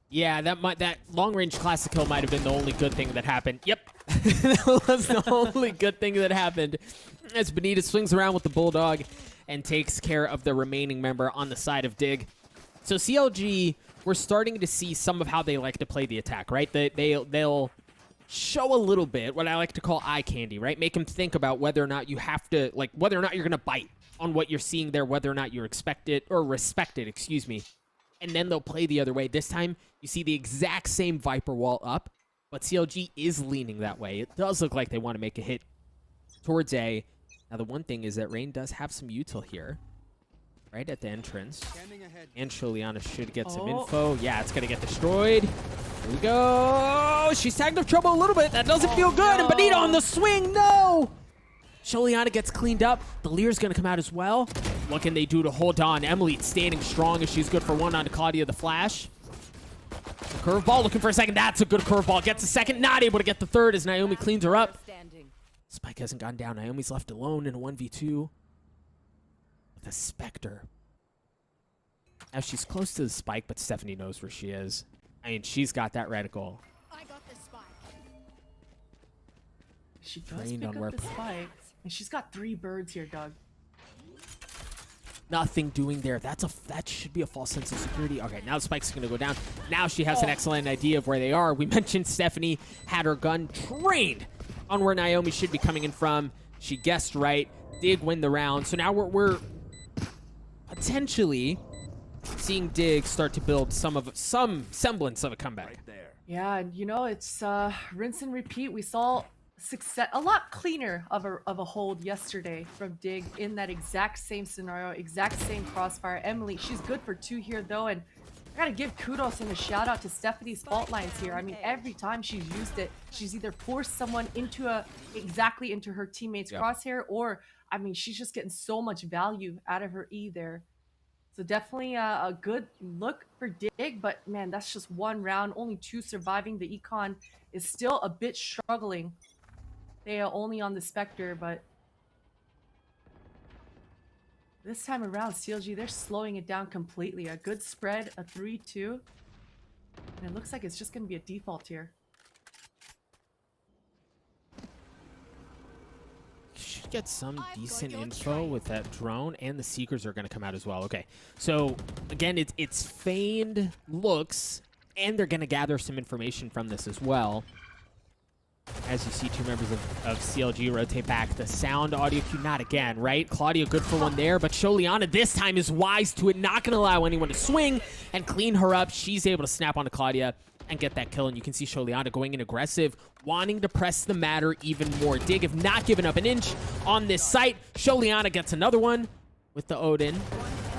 Yeah, that long-range classic kill might have been the only good thing that happened. Yep, that was the only good thing that happened. As Benita swings around with the Bulldog and takes care of the remaining member on the side of Dig. So CLG, we're starting to see some of how they like to play the attack, right? They'll show a little bit, what I like to call eye candy, right? Make them think about whether or not you have to, like, whether or not you're going to bite on what you're seeing there, whether or not you expect it, or respect it, excuse me. And then they'll play the other way. This time, you see the exact same Viper wall up, but CLG is leaning that way. It does look like they want to make a hit towards A. Now, the one thing is that Rain does have some util here, right at the entrance. And Sholiana should get some info. Yeah, it's going to get destroyed. Here we go. She's tagged up trouble a little bit. That doesn't feel good. No. And Benita on the swing. No! Sholiana gets cleaned up. The Lear's going to come out as well. What can they do to hold on? Emily standing strong as she's good for one onto Claudia the Flash. Curveball looking for a second. That's a good curveball. Gets a second. Not able to get the third as Naomi cleans her up. Spike hasn't gone down. Naomi's left alone in a 1v2 with a Spectre. Now she's close to the Spike, but Stephanie knows where she is. I mean, she's got that reticle. I got the spike. She does Trained pick on up where- the spike, and she's got 3 birds here, Doug. Nothing doing there. That should be a false sense of security. Okay, now Spike's going to go down. Now she has an excellent idea of where they are. We mentioned Stephanie had her gun trained on where Naomi should be coming in from. She guessed right. Dig win the round. So now we're potentially seeing Dig start to build some semblance of a comeback. Right there. Yeah, and you know, it's rinse and repeat. We saw success, a lot cleaner of a hold yesterday from Dig in that exact same scenario, exact same crossfire. Emily, she's good for 2 here though, and I gotta give kudos and a shout out to Stephanie's fault lines here. I mean, every time she's used it, she's either forced someone exactly into her teammate's crosshair, or I mean, she's just getting so much value out of her E there. So definitely a good look for Dig, but man, that's just 1 round, only 2 surviving. The Econ is still a bit struggling. They are only on the Spectre, but this time around, CLG, they're slowing it down completely. A good spread, a 3-2, and it looks like it's just going to be a default here. Should get some decent info with that drone, and the Seekers are going to come out as well. Okay, so again, it's feigned looks, and they're going to gather some information from this as well. As you see 2 members of CLG rotate back. The sound audio cue, not again, right? Claudia good for one there, but Sholiana this time is wise to it, not going to allow anyone to swing and clean her up. She's able to snap onto Claudia and get that kill, and you can see Sholiana going in aggressive, wanting to press the matter even more. Dig have not given up an inch on this site. Sholiana gets another one with the Odin.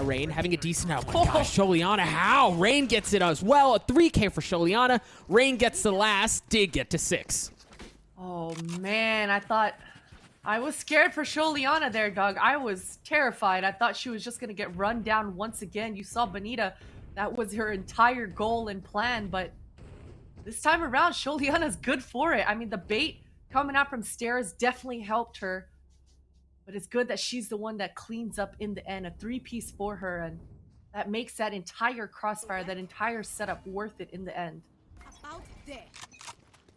Rain having a decent out. Oh my gosh, Sholiana, how? Rain gets it as well. A 3K for Sholiana. Rain gets the last. Dig get to 6. Oh man, I was scared for Sholiana there, Doug. I was terrified. I thought she was just going to get run down once again. You saw Benita. That was her entire goal and plan, but this time around, Sholiana's good for it. I mean, the bait coming out from stairs definitely helped her. But it's good that she's the one that cleans up in the end. A 3-piece for her, and that makes that entire crossfire, that entire setup worth it in the end. Out there.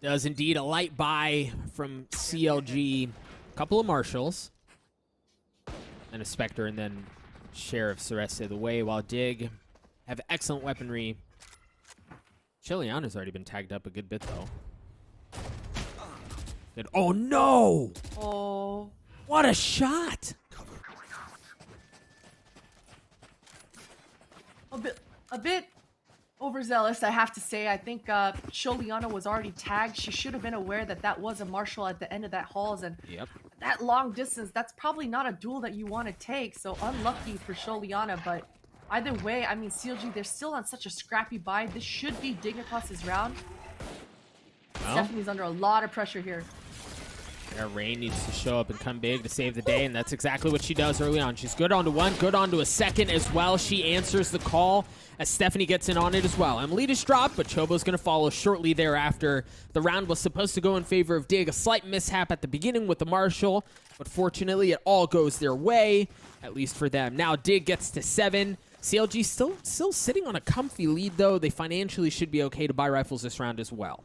Does indeed a light buy from CLG. A couple of Marshals. And a Spectre, and then Sheriff's the rest of the way, while Dig have excellent weaponry. Chiliana's already been tagged up a good bit, though. Good. Oh, no! Oh. What a shot! A bit overzealous, I have to say. I think Choliana was already tagged. She should have been aware that that was a Marshal at the end of that halls, and Yep. that long distance, that's probably not a duel that you want to take, so unlucky for Choliana, but either way, I mean, CLG, they're still on such a scrappy buy. This should be Dignitas' round. Well, Stephanie's under a lot of pressure here. yeah, Rain needs to show up and come big to save the day, and that's exactly what she does early on. She's good onto one, good onto a second as well. She answers the call as Stephanie gets in on it as well. Emilita's dropped, but Chobo's going to follow shortly thereafter. The round was supposed to go in favor of Dig. A slight mishap at the beginning with the Marshal, but fortunately it all goes their way, at least for them. Now Dig gets to 7. CLG still sitting on a comfy lead, though. They financially should be okay to buy rifles this round as well.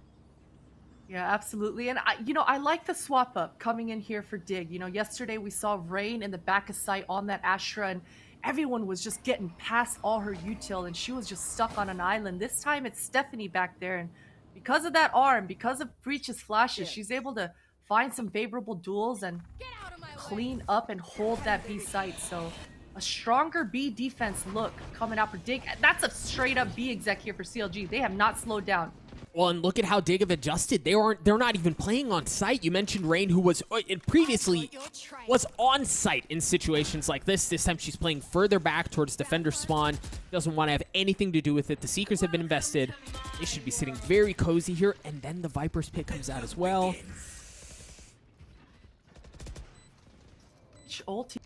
Yeah, absolutely. And I like the swap up coming in here for Dig. Yesterday we saw Rain in the back of sight on that Astra, and everyone was just getting past all her util, and she was just stuck on an island. This time it's Stephanie back there, and because of that arm, because of Breach's flashes, she's able to find some favorable duels and clean up and hold that B site. So a stronger B defense look coming out for Dig. That's a straight up B exec here for CLG. They have not slowed down. Well, and look at how Dig have adjusted. They're not even playing on site. You mentioned Rain, who was previously was on site in situations like this. This time she's playing further back towards defender spawn. Doesn't want to have anything to do with it. The Seekers have been invested. They should be sitting very cozy here. And then the Viper's Pit comes out as well. Ulti,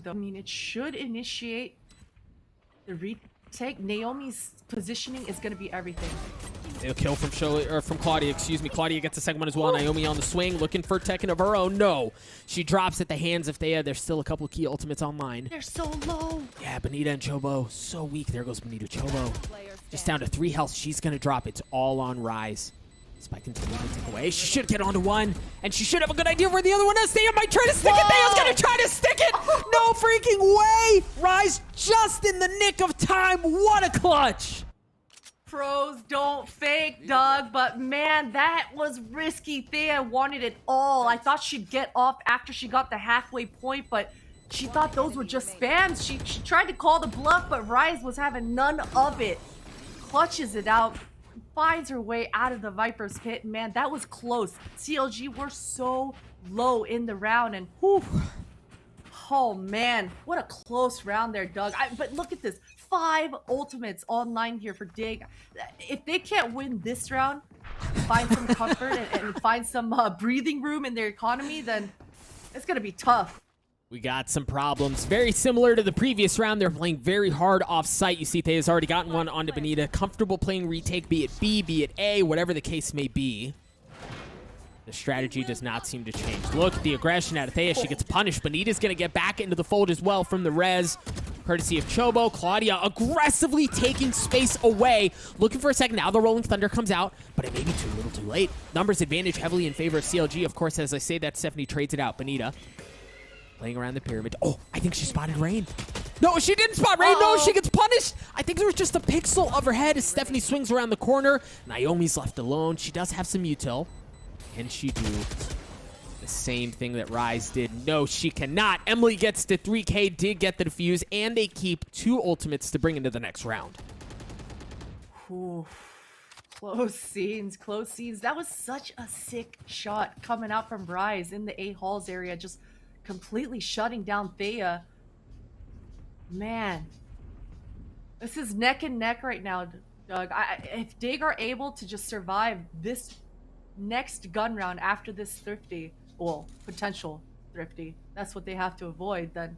though, I mean, it should initiate the retake. Naomi's positioning is going to be everything. They'll kill from Claudia, excuse me. Claudia gets the second one as well. Naomi on the swing, looking for a Tekken of her own. No. She drops at the hands of Thea. There's still a couple of key ultimates online. They're so low. Yeah, Bonita and Chobo, so weak. There goes Bonita. Chobo, just down to 3 health. She's going to drop. It's all on Rise. Spike continues to take away. She should get onto one, and she should have a good idea where the other one is. Thea might try to stick it. Thea's going to try to stick it. No freaking way. Rise just in the nick of time. What a clutch. Pros don't fake, Doug, but man, that was risky. Thea wanted it all. I thought she'd get off after she got the halfway point, but she thought those were just spams. She tried to call the bluff, but Rise was having none of it. Clutches it out, finds her way out of the Viper's Pit. Man, that was close. CLG were so low in the round, and whew. Oh man, what a close round there, Doug. But look at this. 5 ultimates online here for Dig. If they can't win this round, find some comfort and find some breathing room in their economy, then it's going to be tough. We got some problems. Very similar to the previous round. They're playing very hard off-site. You see Thea's already gotten one onto Bonita. Comfortable playing retake, be it B, be it A, whatever the case may be. The strategy does not seem to change. Look at the aggression out of Thea. She gets punished. Bonita's going to get back into the fold as well from the res. Courtesy of Chobo. Claudia aggressively taking space away. Looking for a second. Now the Rolling Thunder comes out, but it may be too little too late. Numbers advantage heavily in favor of CLG. Of course, as I say that, Stephanie trades it out. Bonita playing around the pyramid. Oh, I think she spotted Rain. No, she didn't spot Rain. No, she gets punished. I think there was just a pixel of her head as Stephanie swings around the corner. Naomi's left alone. She does have some util. Can she do the same thing that Rise did? No, she cannot. Emily gets to 3K, did get the defuse, and they keep 2 ultimates to bring into the next round. Ooh, close scenes, close scenes. That was such a sick shot coming out from Rise in the A halls area, just completely shutting down Thea. Man, this is neck and neck right now, Doug. If Dig are able to just survive this next gun round after this thrifty, well, potential thrifty, that's what they have to avoid, then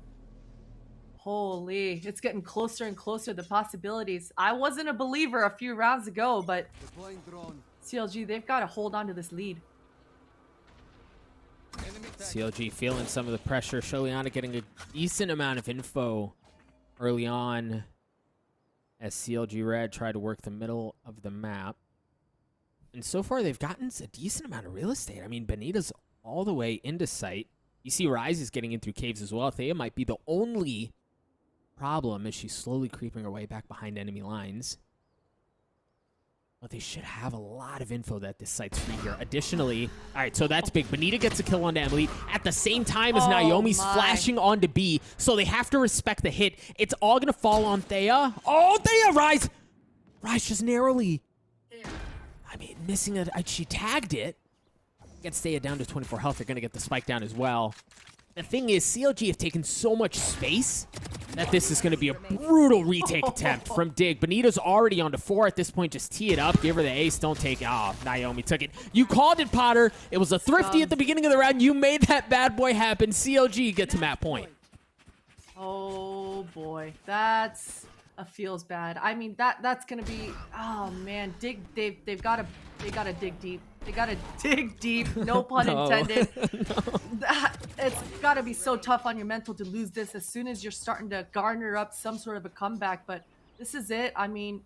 holy, it's getting closer and closer, the possibilities. I wasn't a believer a few rounds ago, but Deploying drone. CLG, they've got to hold on to this lead. CLG feeling some of the pressure. Sholiana getting a decent amount of info early on as CLG Red tried to work the middle of the map. And so far, they've gotten a decent amount of real estate. I mean, Benita's all the way into sight. You see Rise is getting in through caves as well. Thea might be the only problem as she's slowly creeping her way back behind enemy lines. But they should have a lot of info that this site's free here. Additionally, all right, so that's big. Benita gets a kill onto Emily at the same time as Naomi's flashing onto B, so they have to respect the hit. It's all going to fall on Thea. Oh, Thea, Rise! Rise just narrowly. I mean, missing it. She tagged it. Gets Thea down to 24 health. They're going to get the spike down as well. The thing is, CLG have taken so much space that this is going to be a brutal retake attempt from Dig. Benita's already on to 4 at this point. Just tee it up. Give her the ace. Don't take it. Oh, Naomi took it. You called it, Potter. It was a thrifty at the beginning of the round. You made that bad boy happen. CLG get to map point. Oh, boy. That's a feels bad. I mean, that's going to be... Oh, man. Dig. They've got to dig deep. They gotta dig deep, no pun intended. It's gotta be so tough on your mental to lose this as soon as you're starting to garner up some sort of a comeback. But this is it. I mean,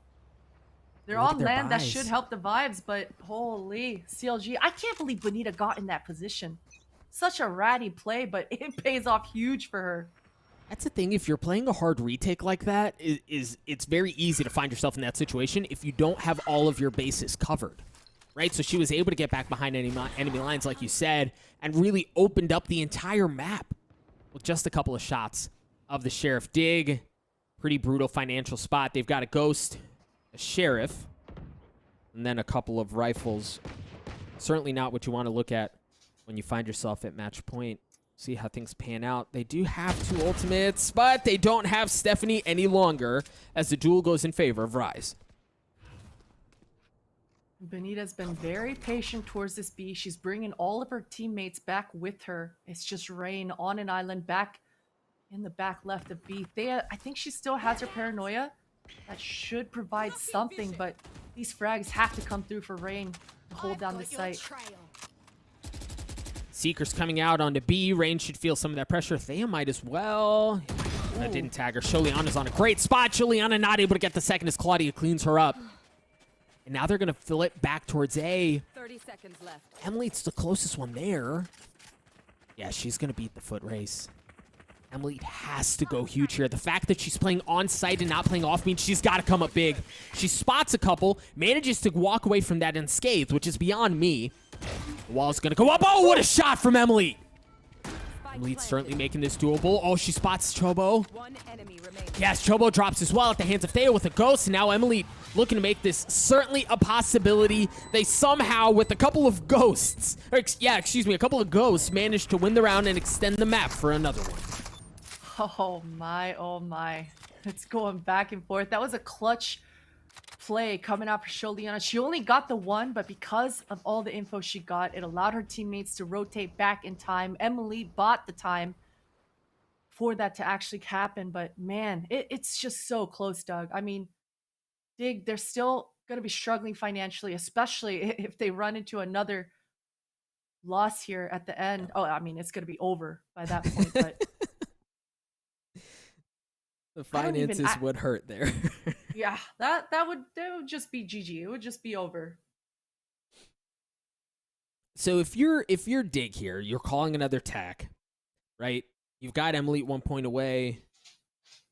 they're on land that should help the vibes, but holy, CLG. I can't believe Benita got in that position. Such a ratty play, but it pays off huge for her. That's the thing. If you're playing a hard retake like that, it's very easy to find yourself in that situation if you don't have all of your bases covered. Right, so she was able to get back behind enemy lines, like you said, and really opened up the entire map with just a couple of shots of the Sheriff. Dig, pretty brutal financial spot. They've got a Ghost, a Sheriff, and then a couple of rifles. Certainly not what you want to look at when you find yourself at match point. See how things pan out. They do have 2 ultimates, but they don't have Stephanie any longer as the duel goes in favor of Rise. Benita's been very patient towards this B. She's bringing all of her teammates back with her. It's just Rain on an island back in the back left of B. Thea, I think she still has her paranoia. That should provide something, but these frags have to come through for Rain to hold down the site. Seeker's coming out onto B. Rain should feel some of that pressure. Thea might as well. That didn't tag her. Sholiana's on a great spot. Sholiana not able to get the second as Claudia cleans her up. And now they're going to fill it back towards A. 30 seconds left. Emily's the closest one there. Yeah, she's going to beat the foot race. Emily has to go huge here. The fact that she's playing on site and not playing off means she's got to come up big. She spots a couple, manages to walk away from that unscathed, which is beyond me. The wall's going to go up. Oh, what a shot from Emily. Emily's certainly making this doable. Oh, she spots Chobo. One enemy remaining. Yes, Chobo drops as well at the hands of Thea with a Ghost. And now Emily looking to make this certainly a possibility. They somehow, with a couple of ghosts, a couple of ghosts, managed to win the round and extend the map for another one. Oh my. It's going back and forth. That was a clutch play coming out for Sholiana. She only got the 1, but because of all the info she got, it allowed her teammates to rotate back in time. Emily bought the time for that to actually happen, but man, it's just so close, Doug. I mean, Dig, they're still going to be struggling financially, especially if they run into another loss here at the end. Oh, I mean, it's going to be over by that point, but... The finances would hurt there. Yeah, that would just be GG. It would just be over. So if you're Dig here, you're calling another tack, right? You've got Emily at 1 point away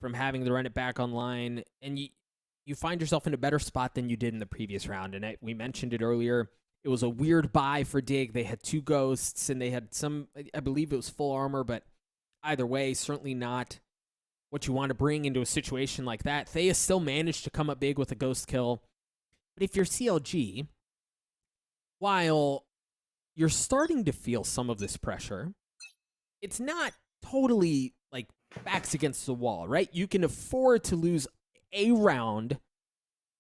from having to run it back online, and you find yourself in a better spot than you did in the previous round. And we mentioned it earlier. It was a weird buy for Dig. They had 2 ghosts, and they had some, I believe it was full armor, but either way, certainly not what you want to bring into a situation like that. Thea still managed to come up big with a ghost kill. But if you're CLG, while you're starting to feel some of this pressure, it's not totally like backs against the wall, right? You can afford to lose a round,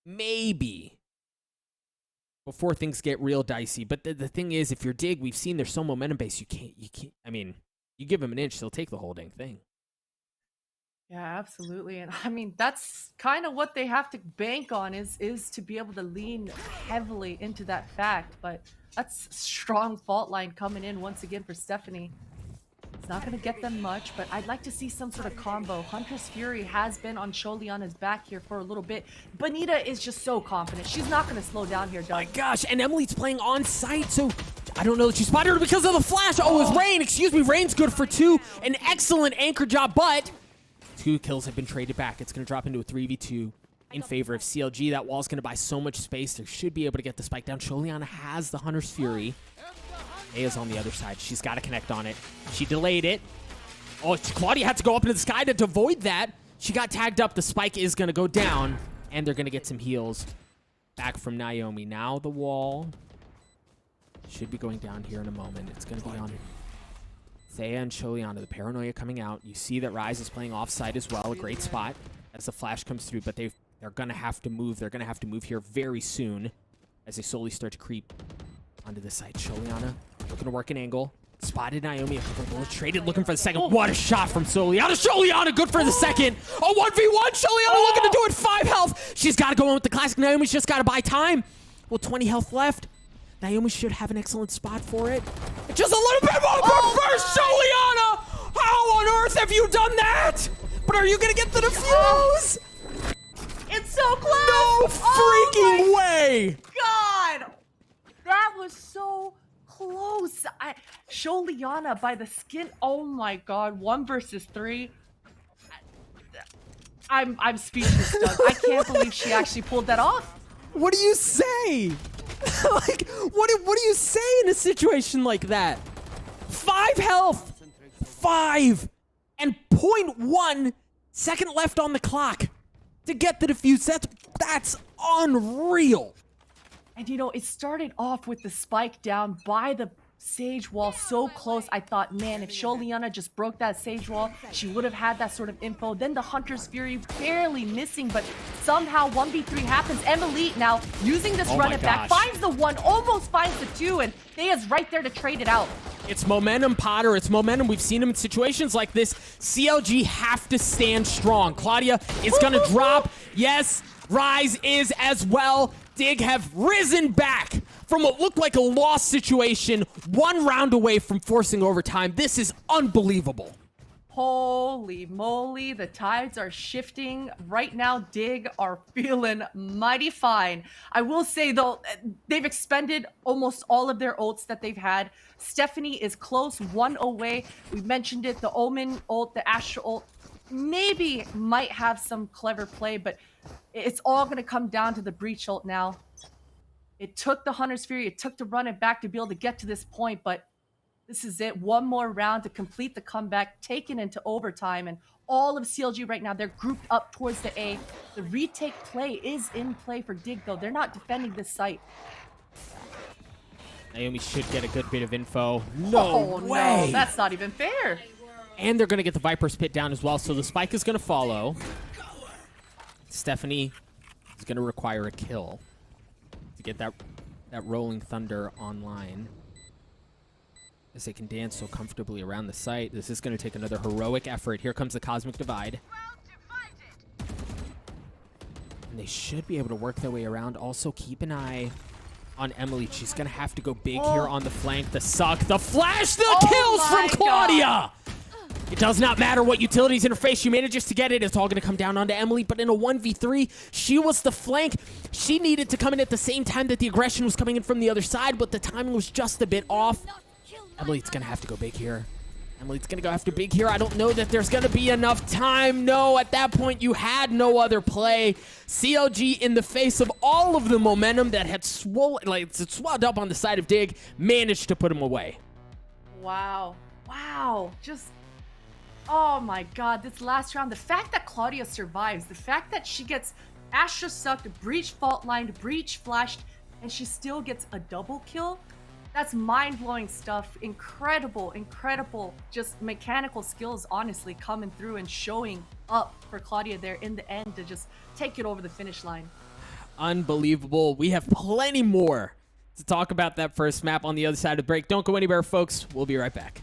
maybe, before things get real dicey. But the thing is, if you're Dig, we've seen they're so momentum based, you can't, I mean, you give them an inch, they'll take the whole dang thing. Yeah, absolutely. And I mean, that's kind of what they have to bank on is to be able to lean heavily into that fact. But that's a strong fault line coming in once again for Stephanie. It's not going to get them much, but I'd like to see some sort of combo. Hunter's Fury has been on Sholiana's back here for a little bit. Bonita is just so confident. She's not going to slow down here, Doug. My gosh, and Emily's playing on site, so I don't know that she spotted her because of the flash. Oh, it was Rain. Excuse me. Rain's good for 2. An excellent anchor job, but 2 kills have been traded back. It's going to drop into a 3v2 in favor of CLG. That wall's going to buy so much space. They should be able to get the spike down. Sholiana has the Hunter's Fury. Aya's on the other side. She's got to connect on it. She delayed it. Oh, Claudia had to go up into the sky to avoid that. She got tagged up. The spike is going to go down, and they're going to get some heals back from Naomi. Now the wall should be going down here in a moment. It's going to be on Thea and Sholiana. The paranoia coming out. You see that Rise is playing offside as well. A great spot as the flash comes through, but they're going to have to move. They're going to have to move here very soon as they slowly start to creep onto the side. Sholiana looking to work an angle. Spotted Naomi. A couple bullets traded, looking for the second. What a shot from Sholiana. Sholiana good for the second. A 1v1. Sholiana looking to do it. 5 health. She's got to go in with the classic. Naomi's just got to buy time. Well, 20 health left. Naomi should have an excellent spot for it. Just a little bit more first. Sholiana. How on earth have you done that? But are you going to get the defuse? It's so close. No freaking way. God, that was so close. Sholiana by the skin. Oh my God, 1 versus 3. I'm speechless, Doug. I can't believe she actually pulled that off. What do you say? Like, what do you say in a situation like that? 5 health, 5, and 0.1 second left on the clock to get the defuse. That's unreal. And you know, it started off with the spike down by the Sage wall so close. I thought, man, if Sholiana just broke that Sage wall, she would have had that sort of info. Then the Hunter's Fury barely missing, but somehow 1v3 happens. Emily now using this run it back, finds the 1, almost finds the 2, and Thea's right there to trade it out. It's momentum, Potter. It's momentum. We've seen them in situations like this. CLG have to stand strong. Claudia is going to drop. Yes, Rise is as well. Dig have risen back from what looked like a lost situation, 1 round away from forcing overtime. This is unbelievable. Holy moly, the tides are shifting. Right now, Dig are feeling mighty fine. I will say, though, they've expended almost all of their ults that they've had. Stephanie is close, 1 away. We mentioned it, the Omen ult, the Astra ult, maybe might have some clever play, but it's all going to come down to the Breach ult now. It took the Hunter's Fury, it took to run it back to be able to get to this point, but this is it. 1 more round to complete the comeback, taken into overtime, and all of CLG right now, they're grouped up towards the A. The retake play is in play for Dig, though. They're not defending this site. Naomi should get a good bit of info. No way. No, that's not even fair. And they're going to get the Viper's Pit down as well, so the spike is going to follow. Stephanie is going to require a kill to get that Rolling Thunder online, as they can dance so comfortably around the site. This is going to take another heroic effort. Here comes the Cosmic Divide. And they should be able to work their way around. Also, keep an eye on Emily. She's going to have to go big here on the flank. The suck, the flash, the kills from Claudia! God. It does not matter what utilities interface she manages to get it. It's all going to come down onto Emily. But in a 1v3, she was the flank. She needed to come in at the same time that the aggression was coming in from the other side, but the timing was just a bit off. Emily's going to have to go big here. Emily's going to go after big here. I don't know that there's going to be enough time. No, at that point, you had no other play. CLG, in the face of all of the momentum that had swelled up on the side of Dig, managed to put him away. Wow. Wow. Just... oh my God, this last round, the fact that Claudia survives, the fact that she gets Astra sucked, Breach fault lined, Breach flashed, and she still gets a double kill, that's mind-blowing stuff. Incredible, incredible, just mechanical skills, honestly, coming through and showing up for Claudia there in the end to just take it over the finish line. Unbelievable. We have plenty more to talk about that first map on the other side of the break. Don't go anywhere, folks. We'll be right back.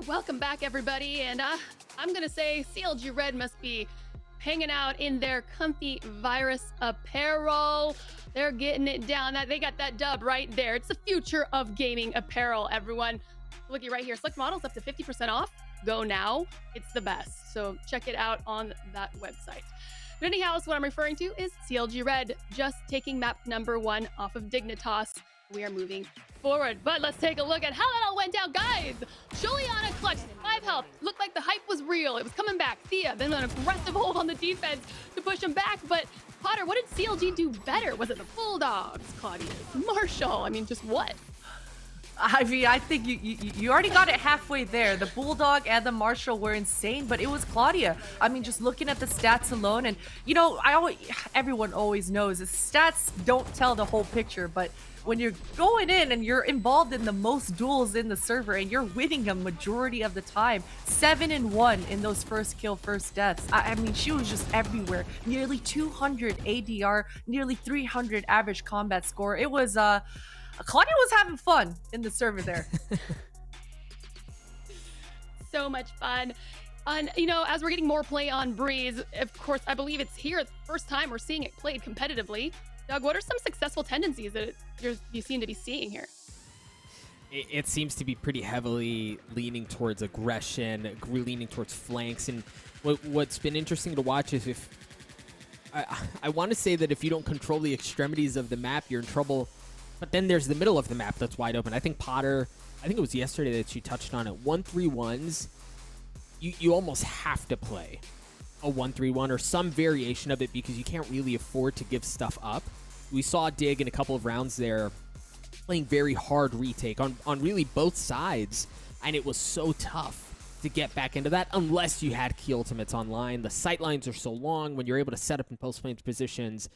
Welcome back, everybody. And I'm going to say CLG Red must be hanging out in their comfy virus apparel. They're getting it down. They got that dub right there. It's the future of gaming apparel, everyone. Looky right here. Select models up to 50% off. Go now. It's the best. So check it out on that website. But anyhow, what I'm referring to is CLG Red just taking map number 1 off of Dignitas. We are moving forward, but let's take a look at how that all went down, guys. Juliana clutched 5 health. Looked like the hype was real. It was coming back. Thea then an aggressive hold on the defense to push him back. But Potter, what did CLG do better? Was it the Bulldogs, Claudia, Marshall? I mean, just what? I mean, I think you already got it halfway there. The Bulldog and the Marshall were insane, but it was Claudia. I mean, just looking at the stats alone, and you know, everyone always knows the stats don't tell the whole picture, but when you're going in and you're involved in the most duels in the server and you're winning a majority of the time, 7-1 in those first kill, first deaths. I mean, she was just everywhere. Nearly 200 ADR, nearly 300 average combat score. It was Claudia was having fun in the server there. So much fun. And, you know, as we're getting more play on Breeze, of course, I believe it's here the first time we're seeing it played competitively. Doug, what are some successful tendencies that you seem to be seeing here? It seems to be pretty heavily leaning towards aggression, leaning towards flanks. And what's been interesting to watch is if I want to say that if you don't control the extremities of the map, you're in trouble. But then there's the middle of the map that's wide open. I think Potter, I think it was yesterday that you touched on it. 1-3-1s, you almost have to play a 1-3-1 or some variation of it because you can't really afford to give stuff up. We saw Dig in a couple of rounds there playing very hard retake on really both sides, and it was so tough to get back into that unless you had key ultimates online. The sight lines are so long. When you're able to set up in post-plant positions,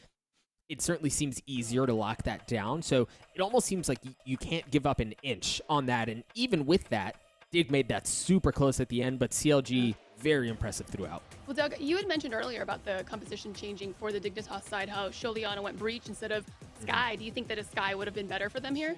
it certainly seems easier to lock that down. So it almost seems like you can't give up an inch on that. And even with that, Dig made that super close at the end, but CLG, very impressive throughout. Well, Doug, you had mentioned earlier about the composition changing for the Dignitas side, how Sholiana went Breach instead of Sky. Do you think that a Sky would have been better for them here?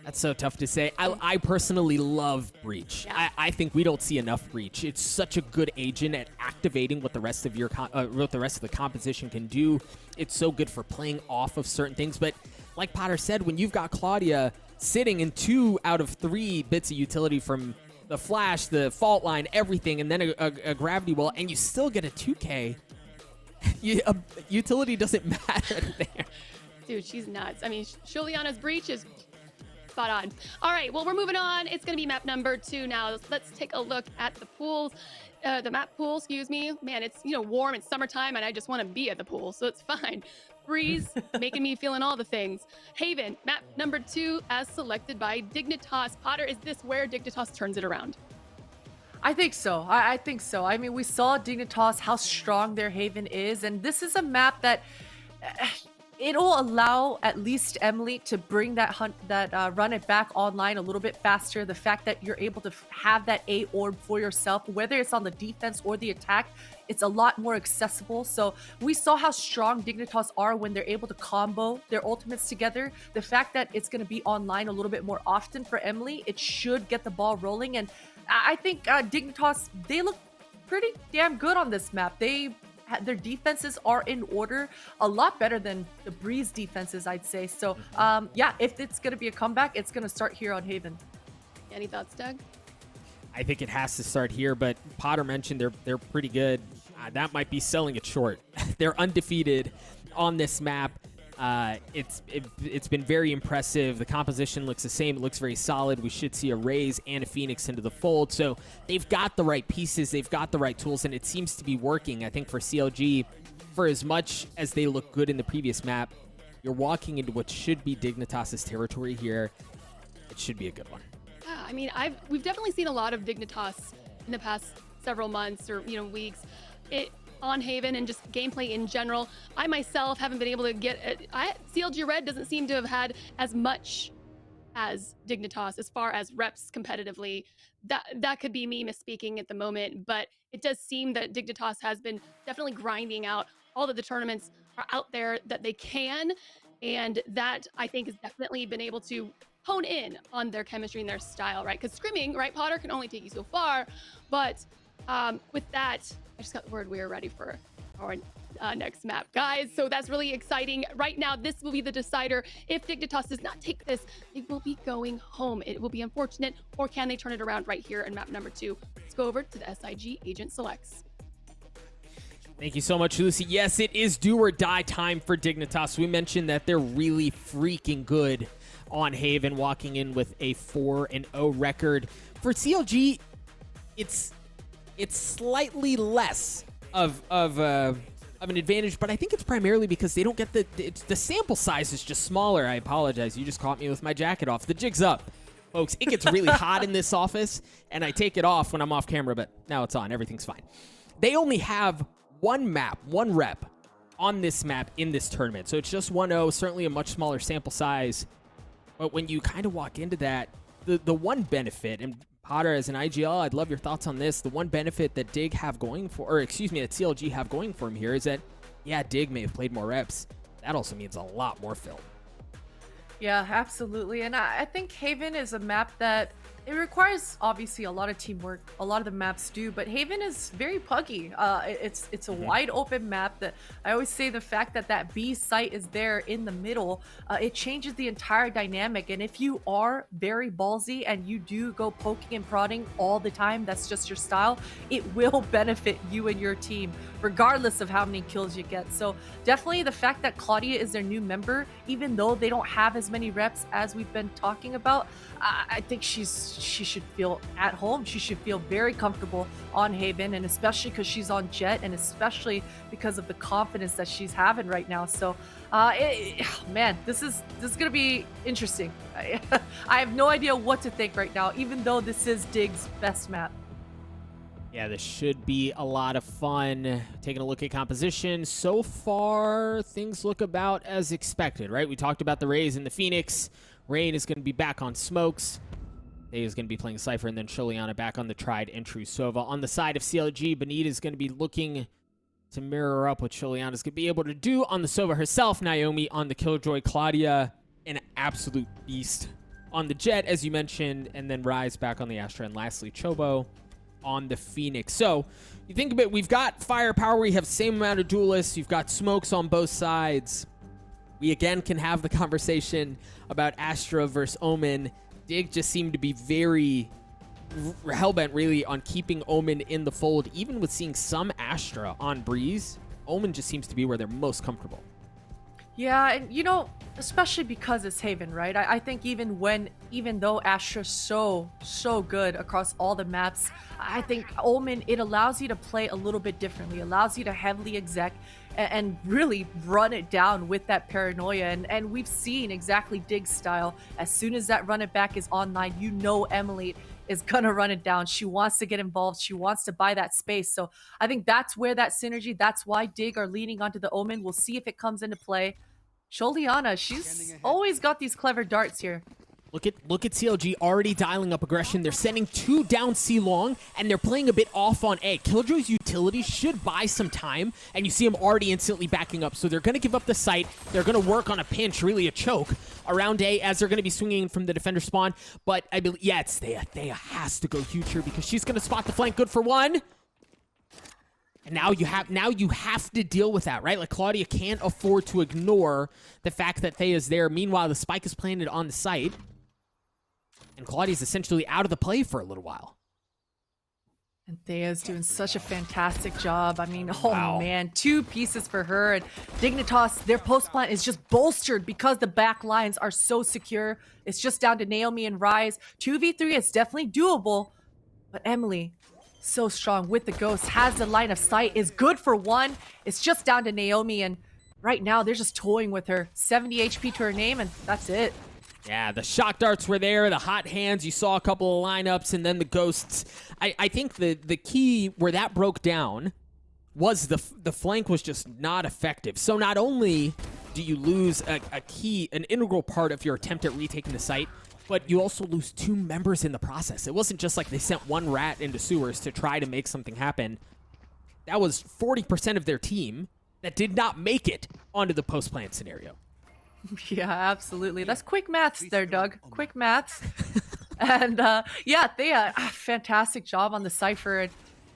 That's so tough to say. I personally love Breach. Yeah. I think we don't see enough Breach. It's such a good agent at activating what the rest of what the rest of the composition can do. It's so good for playing off of certain things. But like Potter said, when you've got Claudia sitting in 2 out of 3 bits of utility from the flash, the fault line, everything, and then a gravity wall, and you still get a 2K, utility doesn't matter there. Dude, she's nuts. I mean, Sholiana's Breach is spot on. All right, well, we're moving on. It's going to be map number 2 now. Let's take a look at the pools. The map pool, excuse me. Man, it's, you know, warm. It's summertime, and I just want to be at the pool, so it's fine. Breeze, making me feeling all the things. Haven, map number 2, as selected by Dignitas. Potter, is this where Dignitas turns it around? I think so. I think so. I mean, we saw Dignitas, how strong their Haven is, and this is a map that it'll allow at least Emily to bring that run it back online a little bit faster. The fact that you're able to have that A orb for yourself, whether it's on the defense or the attack, it's a lot more accessible. So we saw how strong Dignitas are when they're able to combo their ultimates together. The fact that it's going to be online a little bit more often for Emily, it should get the ball rolling. And I think Dignitas, they look pretty damn good on this map. Their defenses are in order, a lot better than the Breeze defenses, I'd say. So, yeah, if it's going to be a comeback, it's going to start here on Haven. Any thoughts, Doug? I think it has to start here, but Potter mentioned they're pretty good. That might be selling it short. They're undefeated on this map. It's been very impressive. The composition looks the same. It looks very solid. We should see a Raze and a Phoenix into the fold. So they've got the right pieces. They've got the right tools, and it seems to be working. I think for CLG, for as much as they look good in the previous map, you're walking into what should be Dignitas' territory here. It should be a good one. Yeah, I mean, we've definitely seen a lot of Dignitas in the past several months or, you know, weeks. On Haven and just gameplay in general. I myself haven't been able to get it. CLG Red doesn't seem to have had as much as Dignitas as far as reps competitively. That could be me misspeaking at the moment, but it does seem that Dignitas has been definitely grinding out all of the tournaments are out there that they can, and that I think has definitely been able to hone in on their chemistry and their style, right? Because scrimming, right, Potter can only take you so far. But with that, I just got the word we're ready for our next map, guys. So that's really exciting. Right now, this will be the decider. If Dignitas does not take this, they will be going home. It will be unfortunate, or can they turn it around right here in map number 2? Let's go over to the SIG Agent Selects. Thank you so much, Lucy. Yes, it is do or die time for Dignitas. We mentioned that they're really freaking good on Haven, walking in with a 4-0 record. For CLG, it's slightly less of an advantage, but I think it's primarily because they don't get the sample size is just smaller. I apologize. You just caught me with my jacket off. The jig's up, folks. It gets really hot in this office, and I take it off when I'm off camera, but now it's on. Everything's fine. They only have one map, one rep on this map in this tournament. So it's just 1-0, certainly a much smaller sample size. But when you kind of walk into that, the one benefit, and Potter, as an IGL, I'd love your thoughts on this. The one benefit that Dig have going for, or excuse me, that CLG have going for him here is that, yeah, Dig may have played more reps. That also means a lot more film. Yeah, absolutely. And I think Haven is a map that it requires obviously a lot of teamwork. A lot of the maps do, but Haven is very puggy. It's a wide open map that I always say the fact that that B site is there in the middle, it changes the entire dynamic. And if you are very ballsy and you do go poking and prodding all the time, that's just your style, it will benefit you and your team, regardless of how many kills you get. So definitely the fact that Claudia is their new member, even though they don't have as many reps as we've been talking about, I think she should feel at home. She should feel very comfortable on Haven, and especially because she's on Jet, and especially because of the confidence that she's having right now. So, man, this is gonna be interesting. I have no idea what to think right now, even though this is Dig's best map. Yeah, this should be a lot of fun. Taking a look at composition. So far, things look about as expected, right? We talked about the Rays and the Phoenix. Rain is going to be back on Smokes. They is going to be playing Cypher, and then Sholiana back on the tried and true Sova. On the side of CLG, Benita is going to be looking to mirror up what Sholiana is going to be able to do on the Sova herself. Naomi on the Killjoy. Claudia, an absolute beast on the Jet, as you mentioned, and then Rise back on the Astra, and lastly, Chobo on the Phoenix. So you think of it, we've got firepower. We have the same amount of duelists. You've got Smokes on both sides. We again can have the conversation about Astra versus Omen. Dig just seemed to be very hellbent, really, on keeping Omen in the fold. Even with seeing some Astra on Breeze, Omen just seems to be where they're most comfortable. Yeah, and you know, especially because it's Haven, right? I think even though Astra's so good across all the maps, I think Omen, it allows you to play a little bit differently, allows you to heavily exec and really run it down with that paranoia. And we've seen exactly Dig's style. As soon as that run it back is online, you know Emily is gonna run it down. She wants to get involved. She wants to buy that space. So I think that's where that synergy, that's why Dig are leaning onto the Omen. We'll see if it comes into play. Sholiana, she's always got these clever darts here. Look at CLG already dialing up aggression. They're sending 2 down C long, and they're playing a bit off on A. Killjoy's utility should buy some time, and you see him already instantly backing up. So they're going to give up the site. They're going to work on a pinch, really a choke, around A as they're going to be swinging from the defender spawn. But I believe, yeah, it's Thea. Thea has to go huge here because she's going to spot the flank. Good for one. And now you have to deal with that, right? Like, Claudia can't afford to ignore the fact that Thea's there. Meanwhile, the spike is planted on the site. And Claudia's essentially out of the play for a little while. And Thea's doing such a fantastic job. I mean, oh Wow. man, 2 pieces for her. And Dignitas, their post plant is just bolstered because the back lines are so secure. It's just down to Naomi and Rise. 2v3 is definitely doable. But Emily, so strong with the Ghost, has the line of sight, is good for one. It's just down to Naomi, and right now they're just toying with her. 70 HP to her name, and that's it. Yeah, the shock darts were there, the hot hands, you saw a couple of lineups, and then the ghosts. I think the key where that broke down was the flank was just not effective. So not only do you lose an integral part of your attempt at retaking the site, but you also lose 2 members in the process. It wasn't just like they sent 1 rat into sewers to try to make something happen. That was 40% of their team that did not make it onto the post-plant scenario. Yeah, absolutely. That's quick maths there, Doug. Quick maths. And yeah, Thea, fantastic job on the Cypher. And,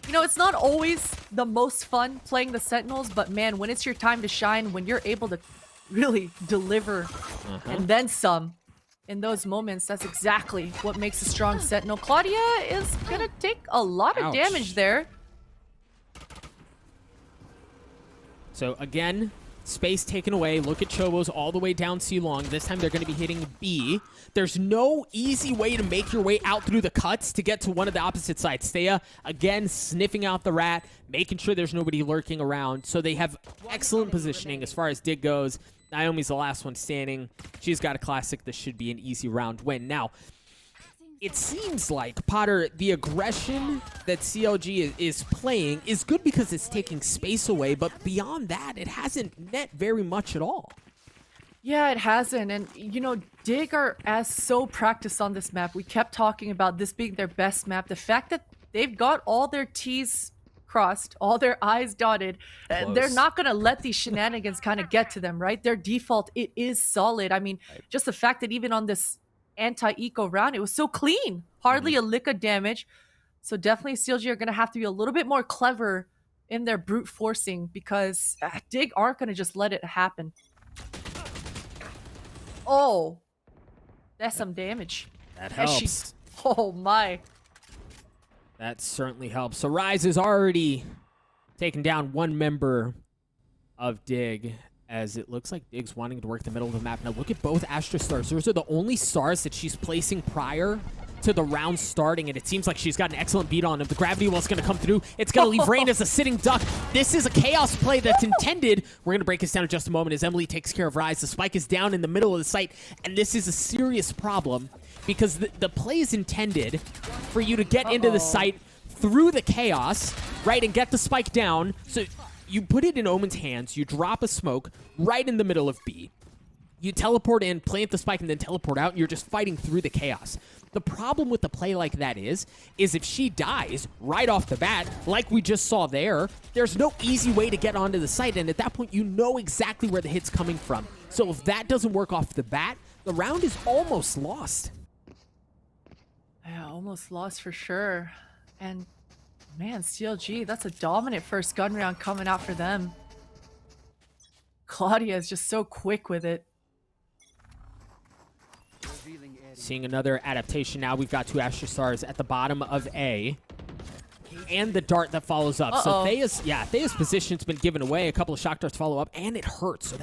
you know, it's not always the most fun playing the Sentinels, but man, when it's your time to shine, when you're able to really deliver and then some in those moments, that's exactly what makes a strong Sentinel. Claudia is gonna take a lot of damage there. So again, space taken away. Look at Chobos all the way down C long. This time they're going to be hitting B. There's no easy way to make your way out through the cuts to get to one of the opposite sides. Thea, again, sniffing out the rat, making sure there's nobody lurking around. So they have excellent positioning as far as Dig goes. Naomi's the last one standing. She's got a classic. This should be an easy round win. Now, it seems like, Potter, the aggression that CLG is playing is good because it's taking space away, but beyond that, it hasn't net very much at all. Yeah, it hasn't. And, you know, Dig are as so practiced on this map. We kept talking about this being their best map. The fact that they've got all their T's crossed, all their I's dotted, they're not going to let these shenanigans kind of get to them, right? Their default, it is solid. I mean, just the fact that even on this anti-eco round, it was so clean. Hardly a lick of damage. So definitely CLG are going to have to be a little bit more clever in their brute forcing because Dig aren't going to just let it happen. Oh, that's some damage. That helps. Oh my. That certainly helps. So Rise is already taken down one member of Dig, as it looks like Dig's wanting to work the middle of the map. Now look at both Astra stars. Those are the only stars that she's placing prior to the round starting, and it seems like she's got an excellent beat on him. The gravity well's going to come through. It's going to leave Rain as a sitting duck. This is a chaos play that's intended. We're going to break this down in just a moment as Emily takes care of Rise. The spike is down in the middle of the site, and this is a serious problem because the play is intended for you to get into the site through the chaos, right, and get the spike down. So you put it in Omen's hands, you drop a smoke right in the middle of B. You teleport in, plant the spike, and then teleport out, and you're just fighting through the chaos. The problem with the play like that is if she dies right off the bat, like we just saw there, there's no easy way to get onto the site, and at that point, you know exactly where the hit's coming from. So if that doesn't work off the bat, the round is almost lost. Yeah, almost lost for sure. And man, CLG, that's a dominant first gun round coming out for them. Claudia is just so quick with it. Seeing another adaptation now. We've got two Astra Stars at the bottom of A. And the dart that follows up. So Thea's position's been given away. A couple of shock darts follow up, and it hurts. So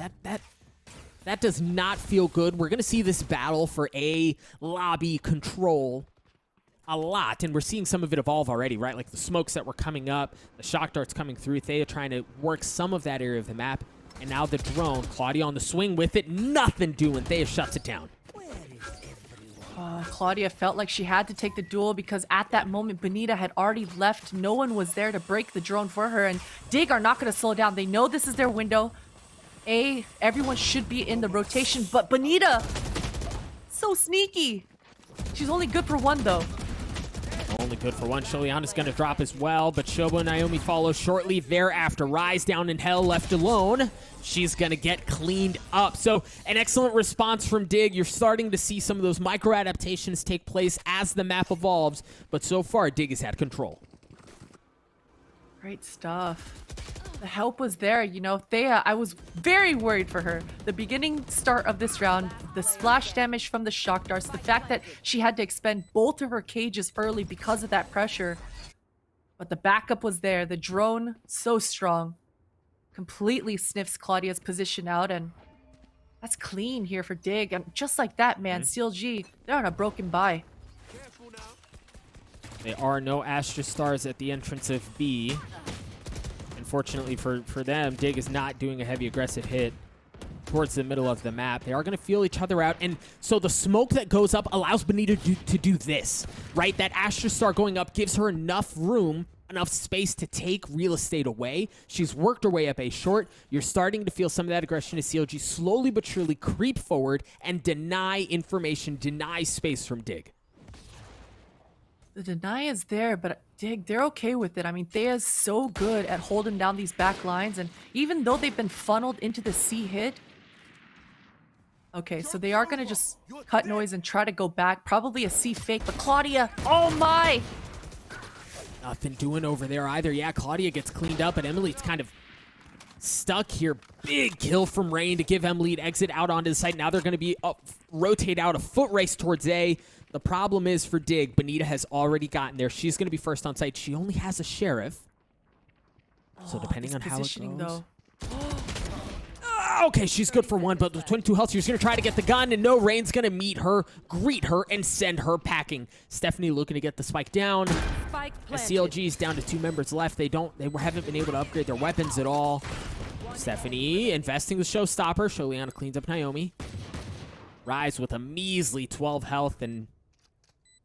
that does not feel good. We're going to see this battle for A lobby control a lot, and we're seeing some of it evolve already, right? Like the smokes that were coming up, the shock darts coming through. Thea trying to work some of that area of the map. And now the drone. Claudia on the swing with it. Nothing doing. Thea shuts it down. Claudia felt like she had to take the duel because at that moment, Benita had already left. No one was there to break the drone for her, and Dig are not going to slow down. They know this is their window. Everyone should be in the rotation, but Benita, so sneaky. She's only good for one, though. Only good for one. Sholiana's going to drop as well, but Shobo and Naomi follow shortly thereafter. Rise down in hell, left alone. She's going to get cleaned up. So an excellent response from Dig. You're starting to see some of those micro-adaptations take place as the map evolves, but so far, Dig has had control. Great stuff. The help was there, you know. Thea, I was very worried for her. The beginning start of this round, the splash damage from the shock darts, the fact that she had to expend both of her cages early because of that pressure. But the backup was there. The drone, so strong. Completely sniffs Claudia's position out, and that's clean here for Dig. And just like that, man, CLG, they're on a broken bye. There are no Astra Stars at the entrance of B. Unfortunately for them, Dig is not doing a heavy aggressive hit towards the middle of the map. They are going to feel each other out, and so the smoke that goes up allows Benita to do this, right? That Astra Star going up gives her enough room, enough space to take real estate away. She's worked her way up A short. You're starting to feel some of that aggression as CLG slowly but surely creep forward and deny information, deny space from Dig. The deny is there, but Dig, they're okay with it. I mean, Thea's so good at holding down these back lines, and even though they've been funneled into the C hit, Okay, so they are going to just cut noise and try to go back. Probably a C fake, but Claudia, oh my! Nothing doing over there either. Yeah, Claudia gets cleaned up, but Emily's kind of stuck here. Big kill from Rain to give Emily an exit out onto the site. Now they're going to be rotate out a foot race towards A. The problem is for Dig, Benita has already gotten there. She's going to be first on site. She only has a sheriff. So depending on how it goes. Though. Okay, she's good for one, but with 22 health, she's going to try to get the gun, and no, Rain's going to meet her, greet her, and send her packing. Stephanie looking to get the spike down. Spike The planted. CLG's down to 2 members left. They haven't been able to upgrade their weapons at all. Stephanie investing with Showstopper. Sholiana cleans up Naomi. Rise with a measly 12 health and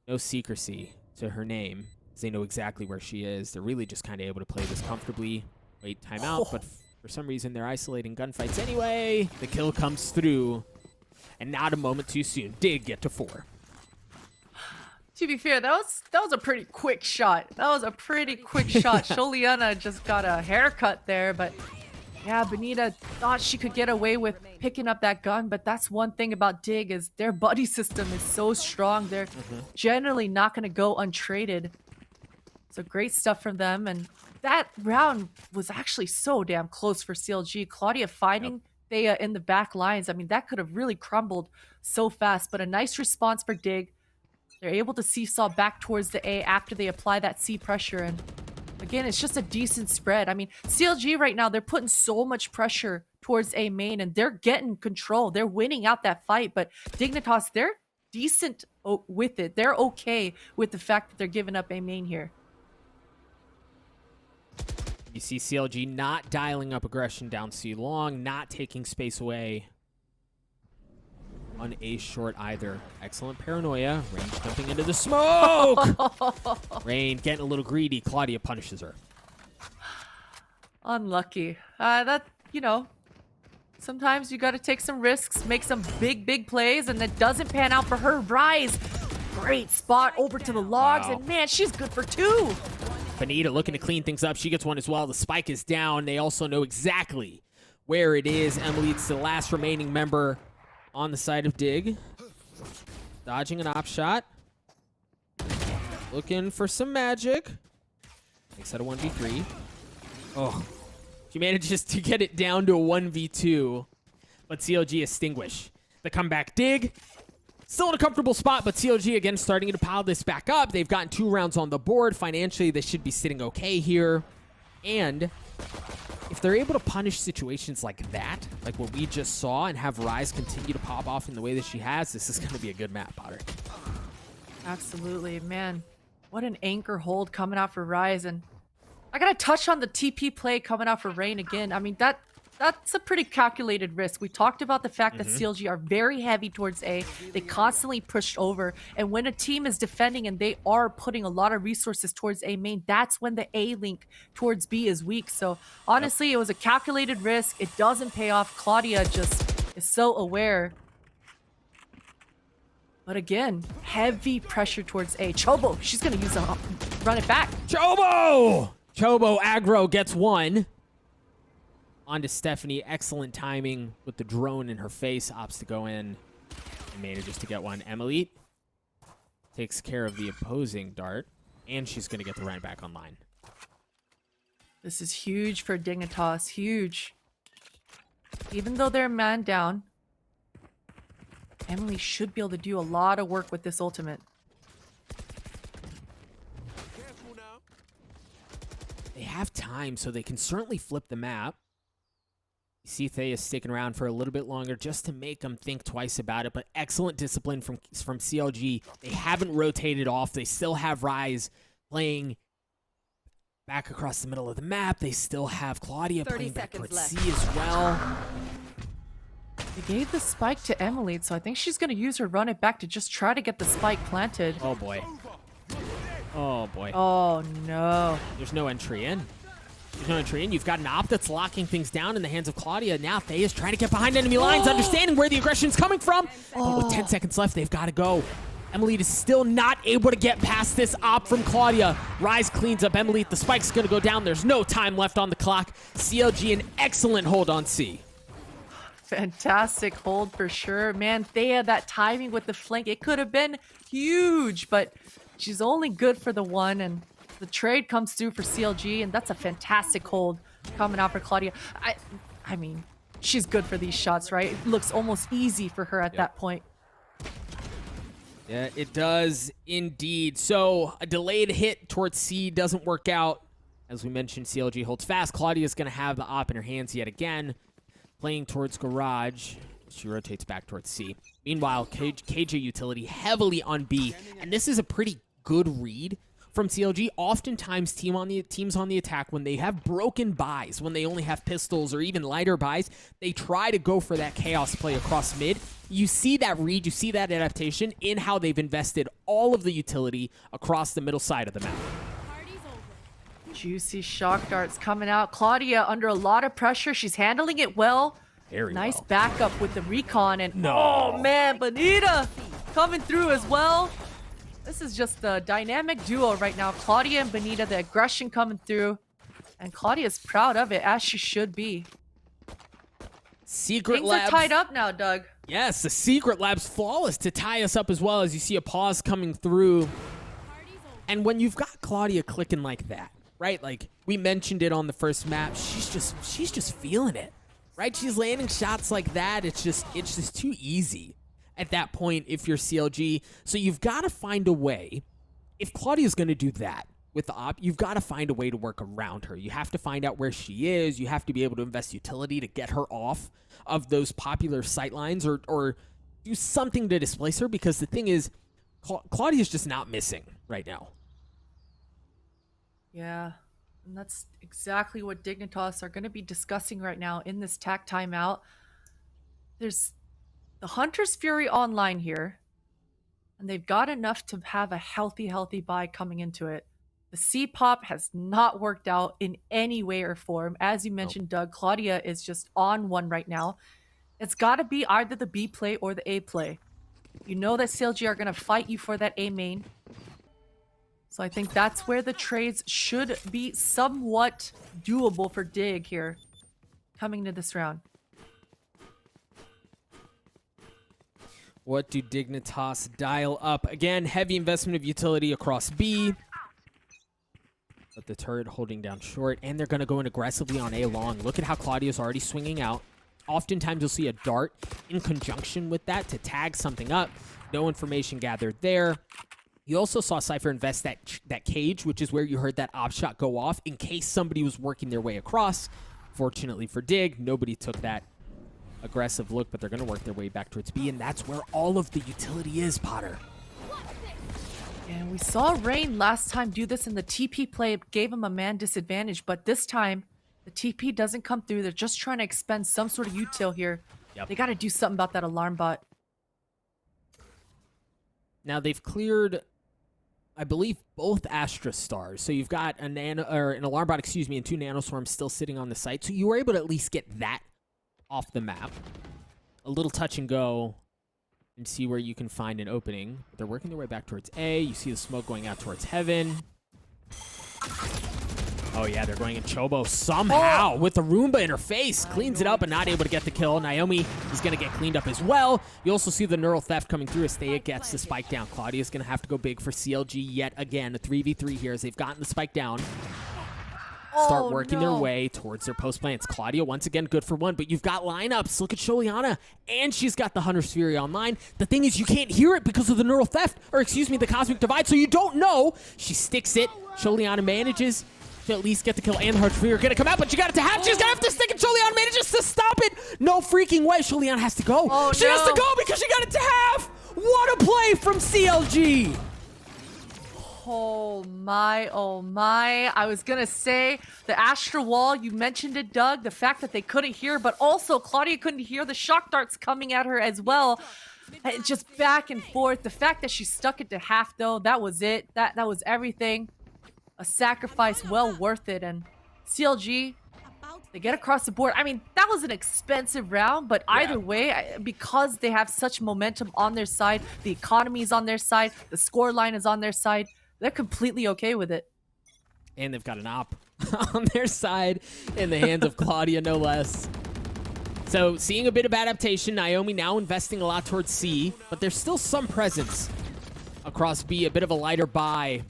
no secrecy to her name, as they know exactly where she is. They're really just kind of able to play this comfortably. Wait, timeout, but for some reason they're isolating gunfights anyway. The kill comes through, and not a moment too soon. Did get to 4. To be fair, that was a pretty quick shot. That was a pretty quick shot. Sholiana just got a haircut there, but yeah, Benita thought she could get away with picking up that gun, but that's one thing about Dig is their buddy system is so strong. They're generally not going to go untraded. So great stuff from them, and that round was actually so damn close for CLG. Claudia finding Thea in the back lines. I mean, that could have really crumbled so fast, but a nice response for Dig. They're able to seesaw back towards the A after they apply that C pressure, and again, it's just a decent spread. I mean, CLG right now, they're putting so much pressure towards A main, and they're getting control. They're winning out that fight, but Dignitas, they're decent with it. They're okay with the fact that they're giving up A main here. You see CLG not dialing up aggression down C long, not taking space away on A short either. Excellent paranoia. Rain jumping into the smoke. Rain getting a little greedy. Claudia punishes her. Unlucky. Sometimes you got to take some risks, make some big plays, and that doesn't pan out for her. Rise. Great spot over to the logs, and man, she's good for 2. Benita looking to clean things up. She gets one as well. The spike is down. They also know exactly where it is. Emily, it's the last remaining member on the side of Dig. Dodging an op shot. Looking for some magic. Makes that a 1v3. Oh. She manages to get it down to a 1v2. But CLG extinguish. The comeback Dig. Still in a comfortable spot, but CLG again starting to pile this back up. They've gotten 2 rounds on the board. Financially, they should be sitting okay here. And if they're able to punish situations like that, like what we just saw, and have Rise continue to pop off in the way that she has, this is going to be a good map, Potter. Absolutely, man. What an anchor hold coming out for Rise. And I got to touch on the TP play coming out for Rain again. I mean, that's a pretty calculated risk. We talked about the fact that CLG are very heavy towards A. They constantly pushed over. And when a team is defending and they are putting a lot of resources towards A main, that's when the A link towards B is weak. So honestly, it was a calculated risk. It doesn't pay off. Claudia just is so aware. But again, heavy pressure towards A. Chobo, she's going to use a run it back. Chobo! Chobo aggro gets 1. On to Stephanie. Excellent timing with the drone in her face. Opts to go in and manages to get 1. Emily takes care of the opposing dart, and she's going to get the Ryan back online. This is huge for Dignitas. Huge. Even though they're man down, Emily should be able to do a lot of work with this ultimate. They have time, so they can certainly flip the map. You see Thea is sticking around for a little bit longer just to make them think twice about it, but excellent discipline from CLG. They haven't rotated off. They still have Rise playing back across the middle of the map. They still have Claudia playing back towards C as well. They gave the spike to Emily, so I think she's going to use her run it back to just try to get the spike planted. Oh, boy. Oh, boy. Oh, no. There's no entry in. There's no entry in. You've got an op that's locking things down in the hands of Claudia. Now Thea is trying to get behind enemy lines, understanding where the aggression's coming from. But with 10 seconds left, they've got to go. Emily is still not able to get past this op from Claudia. Rise cleans up Emily. The spike's going to go down. There's no time left on the clock. CLG an excellent hold on C. Fantastic hold for sure. Man, Thea, that timing with the flank, it could have been huge, but she's only good for the one, and the trade comes through for CLG, and that's a fantastic hold coming out for Claudia. I mean, she's good for these shots, right? It looks almost easy for her at that point. Yeah, it does indeed. So a delayed hit towards C doesn't work out. As we mentioned, CLG holds fast. Claudia's going to have the op in her hands yet again. Playing towards Garage. She rotates back towards C. Meanwhile, KJ Utility heavily on B. And this is a pretty good read from CLG. Oftentimes, teams on the attack, when they have broken buys, when they only have pistols or even lighter buys, they try to go for that chaos play across mid. You see that read, you see that adaptation in how they've invested all of the utility across the middle side of the map. Juicy shock darts coming out. Claudia under a lot of pressure. She's handling it well. Very nice well. backup with the recon. And No. oh man, Bonita coming through as well. This is just a dynamic duo right now. Claudia and Bonita, the aggression coming through. And Claudia's proud of it, as she should be. Secret Things Labs. are tied up now, Doug. Yes, the Secret Labs flawless to tie us up as well, as you see a pause coming through. And when you've got Claudia clicking like that, right? Like we mentioned it on the first map, she's just feeling it. Right? She's landing shots like that. It's just too easy at that point if you're CLG. So you've got to find a way. If Claudia's going to do that with the op, you've got to find a way to work around her. You have to find out where she is. You have to be able to invest utility to get her off of those popular sightlines or do something to displace her, because the thing is, Claudia's just not missing right now. Yeah, and that's exactly what Dignitas are going to be discussing right now in this TAC timeout. There's the Hunter's Fury online here, and they've got enough to have a healthy buy coming into it. The C-pop has not worked out in any way or form. As you mentioned, Doug, Claudia is just on one right now. It's got to be either the B play or the A play. You know that CLG are going to fight you for that A main. So I think that's where the trades should be somewhat doable for Dig here coming to this round. What do Dignitas dial up? Again, heavy investment of utility across B. But the turret holding down short, and they're going to go in aggressively on A long. Look at how Claudia's already swinging out. Oftentimes you'll see a dart in conjunction with that to tag something up. No information gathered there. You also saw Cypher invest that cage, which is where you heard that op shot go off in case somebody was working their way across. Fortunately for Dig, nobody took that aggressive look, but they're going to work their way back towards B, and that's where all of the utility is, Potter. And we saw Rain last time do this in the TP play. It gave him a man disadvantage, but this time the TP doesn't come through. They're just trying to expend some sort of util here. Yep. They got to do something about that alarm bot. Now they've cleared, I believe, both Astra stars. So you've got an alarm bot, and 2 nanoswarms still sitting on the site. So you were able to at least get that off the map. A little touch and go and see where you can find an opening. They're working their way back towards A. You see the smoke going out towards Heaven. Oh yeah, they're going in Chobo somehow with the Roomba in her face. Cleans it up and not able to get the kill. Naomi is going to get cleaned up as well. You also see the neural theft coming through as Thea gets the spike down. Claudia's going to have to go big for CLG yet again. A 3v3 here as they've gotten the spike down. Start working their way towards their post play. It's Claudia once again good for one, but you've got lineups. Look at Sholiana, and she's got the Hunter's Fury online. The thing is, you can't hear it because of the neural theft, or excuse me, the Cosmic Divide, so you don't know. She sticks it. Sholiana manages to at least get the kill, and the Hunter's Fury are going to come out, but you got it to half. She's going to have to stick it. Sholiana manages to stop it. No freaking way. Sholiana has to go. She has to go because she got it to half. What a play from CLG. Oh my, oh my. I was gonna say, the Astra Wall, you mentioned it, Doug, the fact that they couldn't hear, but also Claudia couldn't hear the shock darts coming at her as well. It's just back and forth. The fact that she stuck it to half, though, that was it. That was everything. A sacrifice well worth it. And CLG, they get across the board. I mean, that was an expensive round, but either way, because they have such momentum on their side, the economy is on their side, the score line is on their side, they're completely okay with it. And they've got an op on their side in the hands of Claudia, no less. So seeing a bit of adaptation, Naomi now investing a lot towards C, but there's still some presence across B, a bit of a lighter buy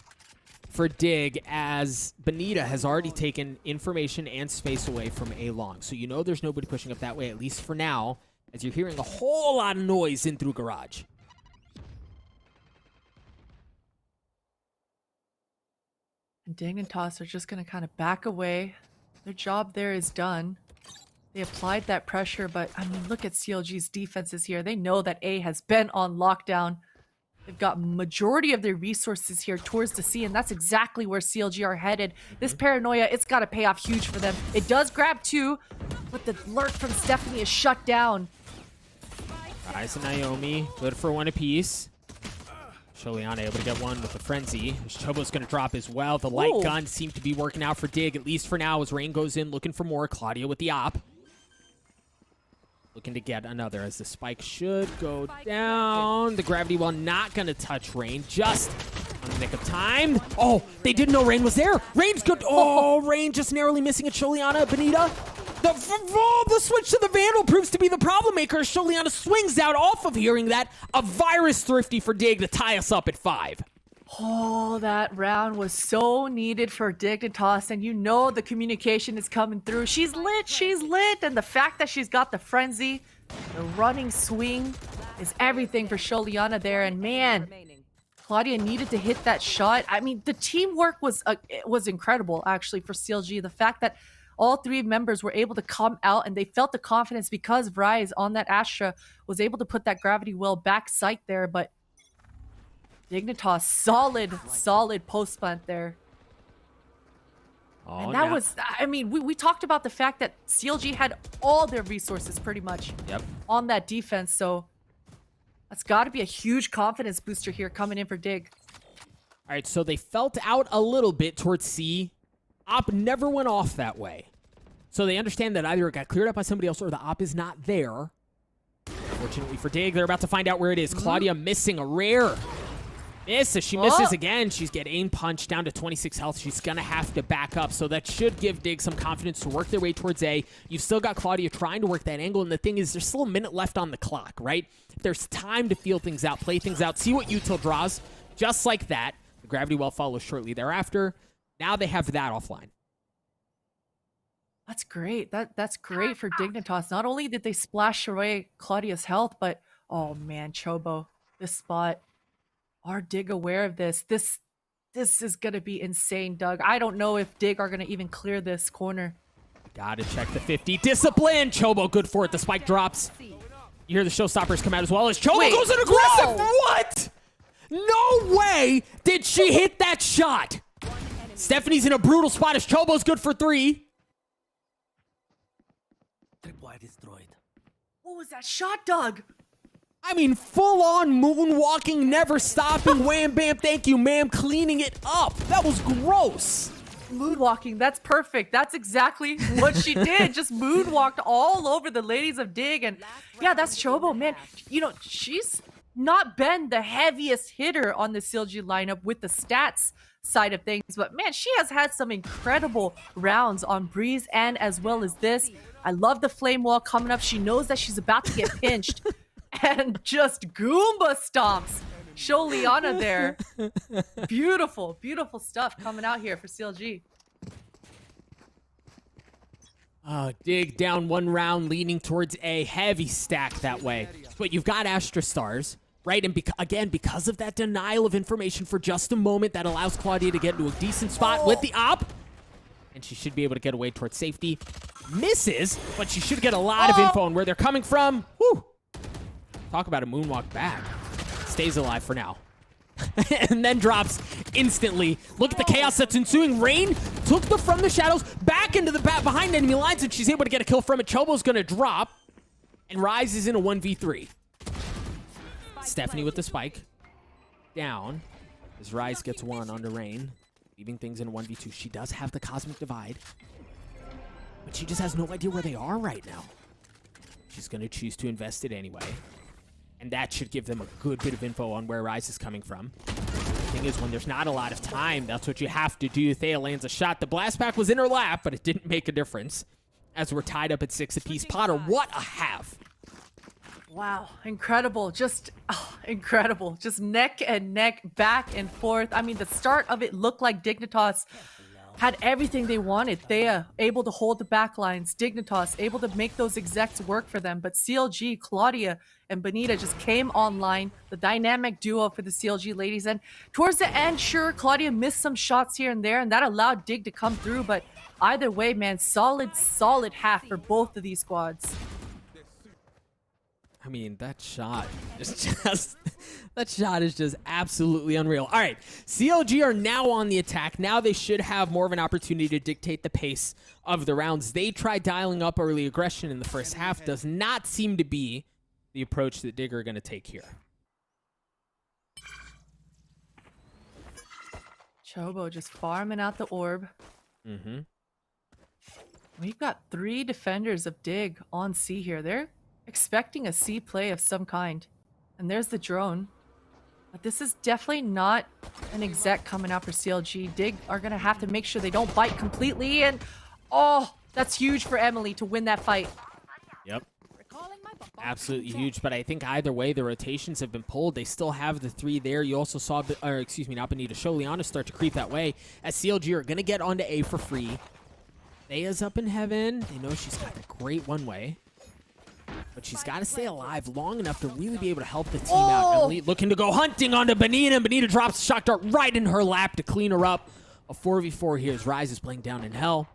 for Dig, as Benita has already taken information and space away from A long. So you know there's nobody pushing up that way, at least for now, as you're hearing a whole lot of noise in through garage. And Dignitas are just going to kind of back away. Their job there is done. They applied that pressure, but I mean, look at CLG's defenses here. They know that A has been on lockdown. They've got majority of their resources here towards the C, and that's exactly where CLG are headed. This paranoia, it's got to pay off huge for them. It does grab 2, but the lurk from Stephanie is shut down. Rise and Naomi, good for 1 apiece. Sholiana able to get 1 with the frenzy. Chobo's going to drop as well. The light gun seemed to be working out for Dig, at least for now, as Rain goes in looking for more. Claudia with the op. Looking to get another, as the spike should go down. The gravity well not going to touch Rain, just on the nick of time. Oh, they didn't know Rain was there. Rain's good. Oh, Rain just narrowly missing it. Sholiana, Benita. The switch to the Vandal proves to be the problem maker. Sholiana swings out off of hearing that. A virus thrifty for Dig to tie us up at 5. Oh, that round was so needed for Dignitas, and you know the communication is coming through. She's lit, and the fact that she's got the frenzy, the running swing, is everything for Sholiana there. And man, Claudia needed to hit that shot. I mean, the teamwork was incredible, actually, for CLG. The fact that all 3 members were able to come out and they felt the confidence because Rise on that Astra was able to put that gravity well back sight there, but Dignitas, solid post plant there. Oh, and that was, I mean, we talked about the fact that CLG had all their resources pretty much on that defense. So that's got to be a huge confidence booster here coming in for Dig. All right, so they felt out a little bit towards C. Op never went off that way. So they understand that either it got cleared up by somebody else or the op is not there. Fortunately for Dig, they're about to find out where it is. Claudia missing a rare. Misses. She misses again. She's getting aim punched down to 26 health. She's going to have to back up. So that should give Dig some confidence to work their way towards A. You've still got Claudia trying to work that angle. And the thing is, there's still a minute left on the clock, right? There's time to feel things out, play things out, see what util draws. Just like that. The gravity well follows shortly thereafter. Now they have that offline. That's great. That's great for Dignitas. Not only did they splash away Claudia's health, but oh man, Chobo, this spot. Are Dig aware of this? This is gonna be insane, Doug. I don't know if Dig are gonna even clear this corner. Gotta check the 50. Discipline! Chobo good for it. The spike drops. You hear the showstoppers come out as well as Chobo goes in aggressive. What? No way did she hit that shot. Stephanie's in a brutal spot as Chobo's good for 3. Tripwire destroyed. What was that shot, Doug? I mean, full-on moonwalking, never stopping, wham, bam, thank you, ma'am, cleaning it up. That was gross. Moonwalking, that's perfect. That's exactly what she did. Just moonwalked all over the ladies of Dig. And yeah, that's Chobo, man. You know, she's not been the heaviest hitter on the CLG lineup with the stats side of things, but man, she has had some incredible rounds on Breeze and as well as this. I love the flame wall coming up. She knows that she's about to get pinched. And just Goomba stomps Sholiana there. Beautiful, beautiful stuff coming out here for CLG. Dig down 1 round, leaning towards A. Heavy stack that way. But you've got Astra Stars, right? And again, because of that denial of information for just a moment, that allows Claudia to get into a decent spot with the op. And she should be able to get away towards safety. Misses, but she should get a lot of info on where they're coming from. Whew. Talk about a moonwalk back. Stays alive for now. And then drops instantly. Look at the chaos that's ensuing. Rain took from the shadows back into the behind enemy lines, and she's able to get a kill from it. Chobo's going to drop, and Rise is in a 1v3. Stephanie with the spike. Down. As Rise gets 1 onto Rain, leaving things in a 1v2. She does have the Cosmic Divide, but she just has no idea where they are right now. She's going to choose to invest it anyway. And that should give them a good bit of info on where Rise is coming from. The thing is, when there's not a lot of time, that's what you have to do. Thea lands a shot. The blast pack was in her lap, but it didn't make a difference. as we're tied up at 6 apiece. Potter, what a half. Wow, incredible. Just incredible. Just neck and neck, back and forth. I mean, the start of it looked like Dignitas had everything they wanted. Thea able to hold the back lines. Dignitas able to make those execs work for them. But CLG, Claudia, and Benita just came online. The dynamic duo for the CLG ladies. And towards the end, sure, Claudia missed some shots here and there, and that allowed Dig to come through. But either way, man, solid half for both of these squads. I mean, that shot is just that shot is just absolutely unreal. All right, CLG are now on the attack. Now they should have more of an opportunity to dictate the pace of the rounds. They tried dialing up early aggression in the first half. Does not seem to be the approach that Dig are going to take here. Chobo just farming out the orb. We've got 3 defenders of Dig on C here. They're expecting a C play of some kind. And there's the drone. But this is definitely not an exec coming out for CLG. Dig are going to have to make sure they don't bite completely. And, oh, that's huge for Emily to win that fight. Yep. Absolutely huge. But I think either way, the rotations have been pulled. They still have the 3 there. You also saw, or excuse me, not Benita, Sholiana start to creep that way. As CLG are going to get onto A for free. Thea's up in heaven. They know she's got a great one-way. But she's got to stay alive long enough to really be able to help the team out. Emily looking to go hunting onto Benita, and Benita drops a shock dart right in her lap to clean her up. A 4v4 here as Rise is playing down in hell.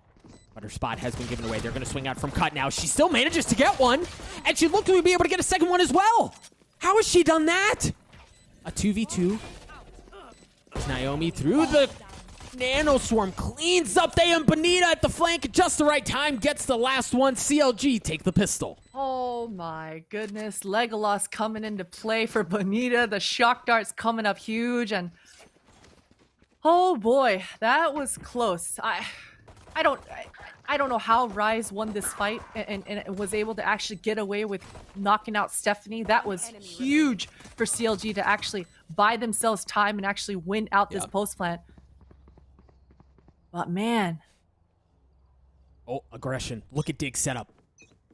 But her spot has been given away. They're going to swing out from cut now. She still manages to get one, and she looked to be able to get a second one as well. How has she done that? A 2v2. Naomi through the Nano Swarm cleans up Thea and Benita at the flank at just the right time. Gets the last one. CLG take the pistol. Oh my goodness. Legolas coming into play for Benita. The shock dart's coming up huge. And oh boy, that was close. I don't know how Rise won this fight and was able to actually get away with knocking out Stephanie. That was huge for CLG to actually buy themselves time and actually win out this post plant. But man. Oh, aggression. Look at Dig's setup.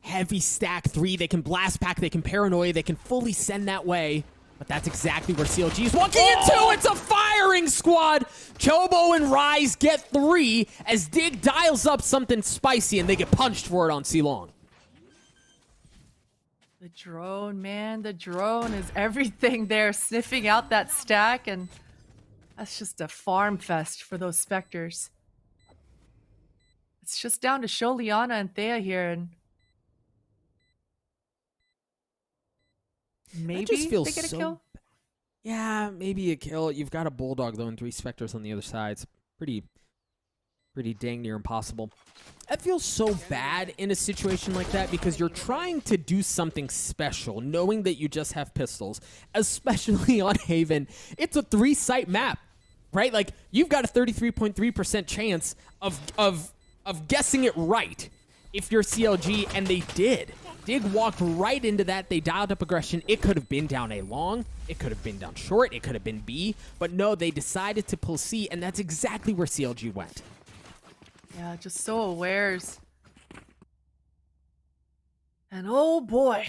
Heavy stack 3. They can blast pack. They can paranoia. They can fully send that way. But that's exactly where CLG is walking into. It's a firing squad. Chobo and Rise get 3 as Dig dials up something spicy and they get punched for it on C-Long. The drone, man. The drone is everything there, sniffing out that stack. And that's just a farm fest for those Spectres. It's just down to Sholiana and Thea here, and maybe just feels they get a kill. Yeah, maybe a kill. You've got a Bulldog, though, and 3 Spectres on the other side. It's pretty dang near impossible. That feels so bad in a situation like that because you're trying to do something special, knowing that you just have pistols, especially on Haven. It's a 3-site map, right? Like, you've got a 33.3% chance of guessing it right if you're CLG, and they did. Dig walked right into that. They dialed up aggression. It could have been down A long. It could have been down short. It could have been B. But no, they decided to pull C, and that's exactly where CLG went. Yeah, just so awares. And oh boy,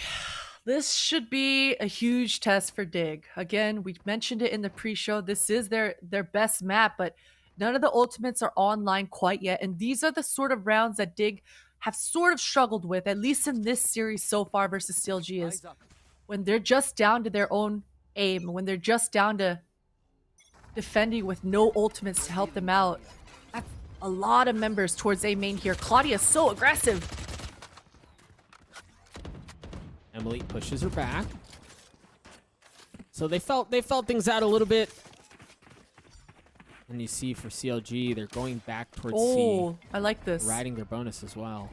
this should be a huge test for Dig. Again, we mentioned it in the pre-show. This is their best map, but none of the ultimates are online quite yet. And these are the sort of rounds that Dig have sort of struggled with, at least in this series so far versus CLG, is when they're just down to their own aim, when they're just down to defending with no ultimates to help them out. That's a lot of members towards A main here. Claudia's so aggressive. Emily pushes her back. So they felt things out a little bit. And you see for CLG, they're going back towards C. Oh, I like this. Riding their bonus as well.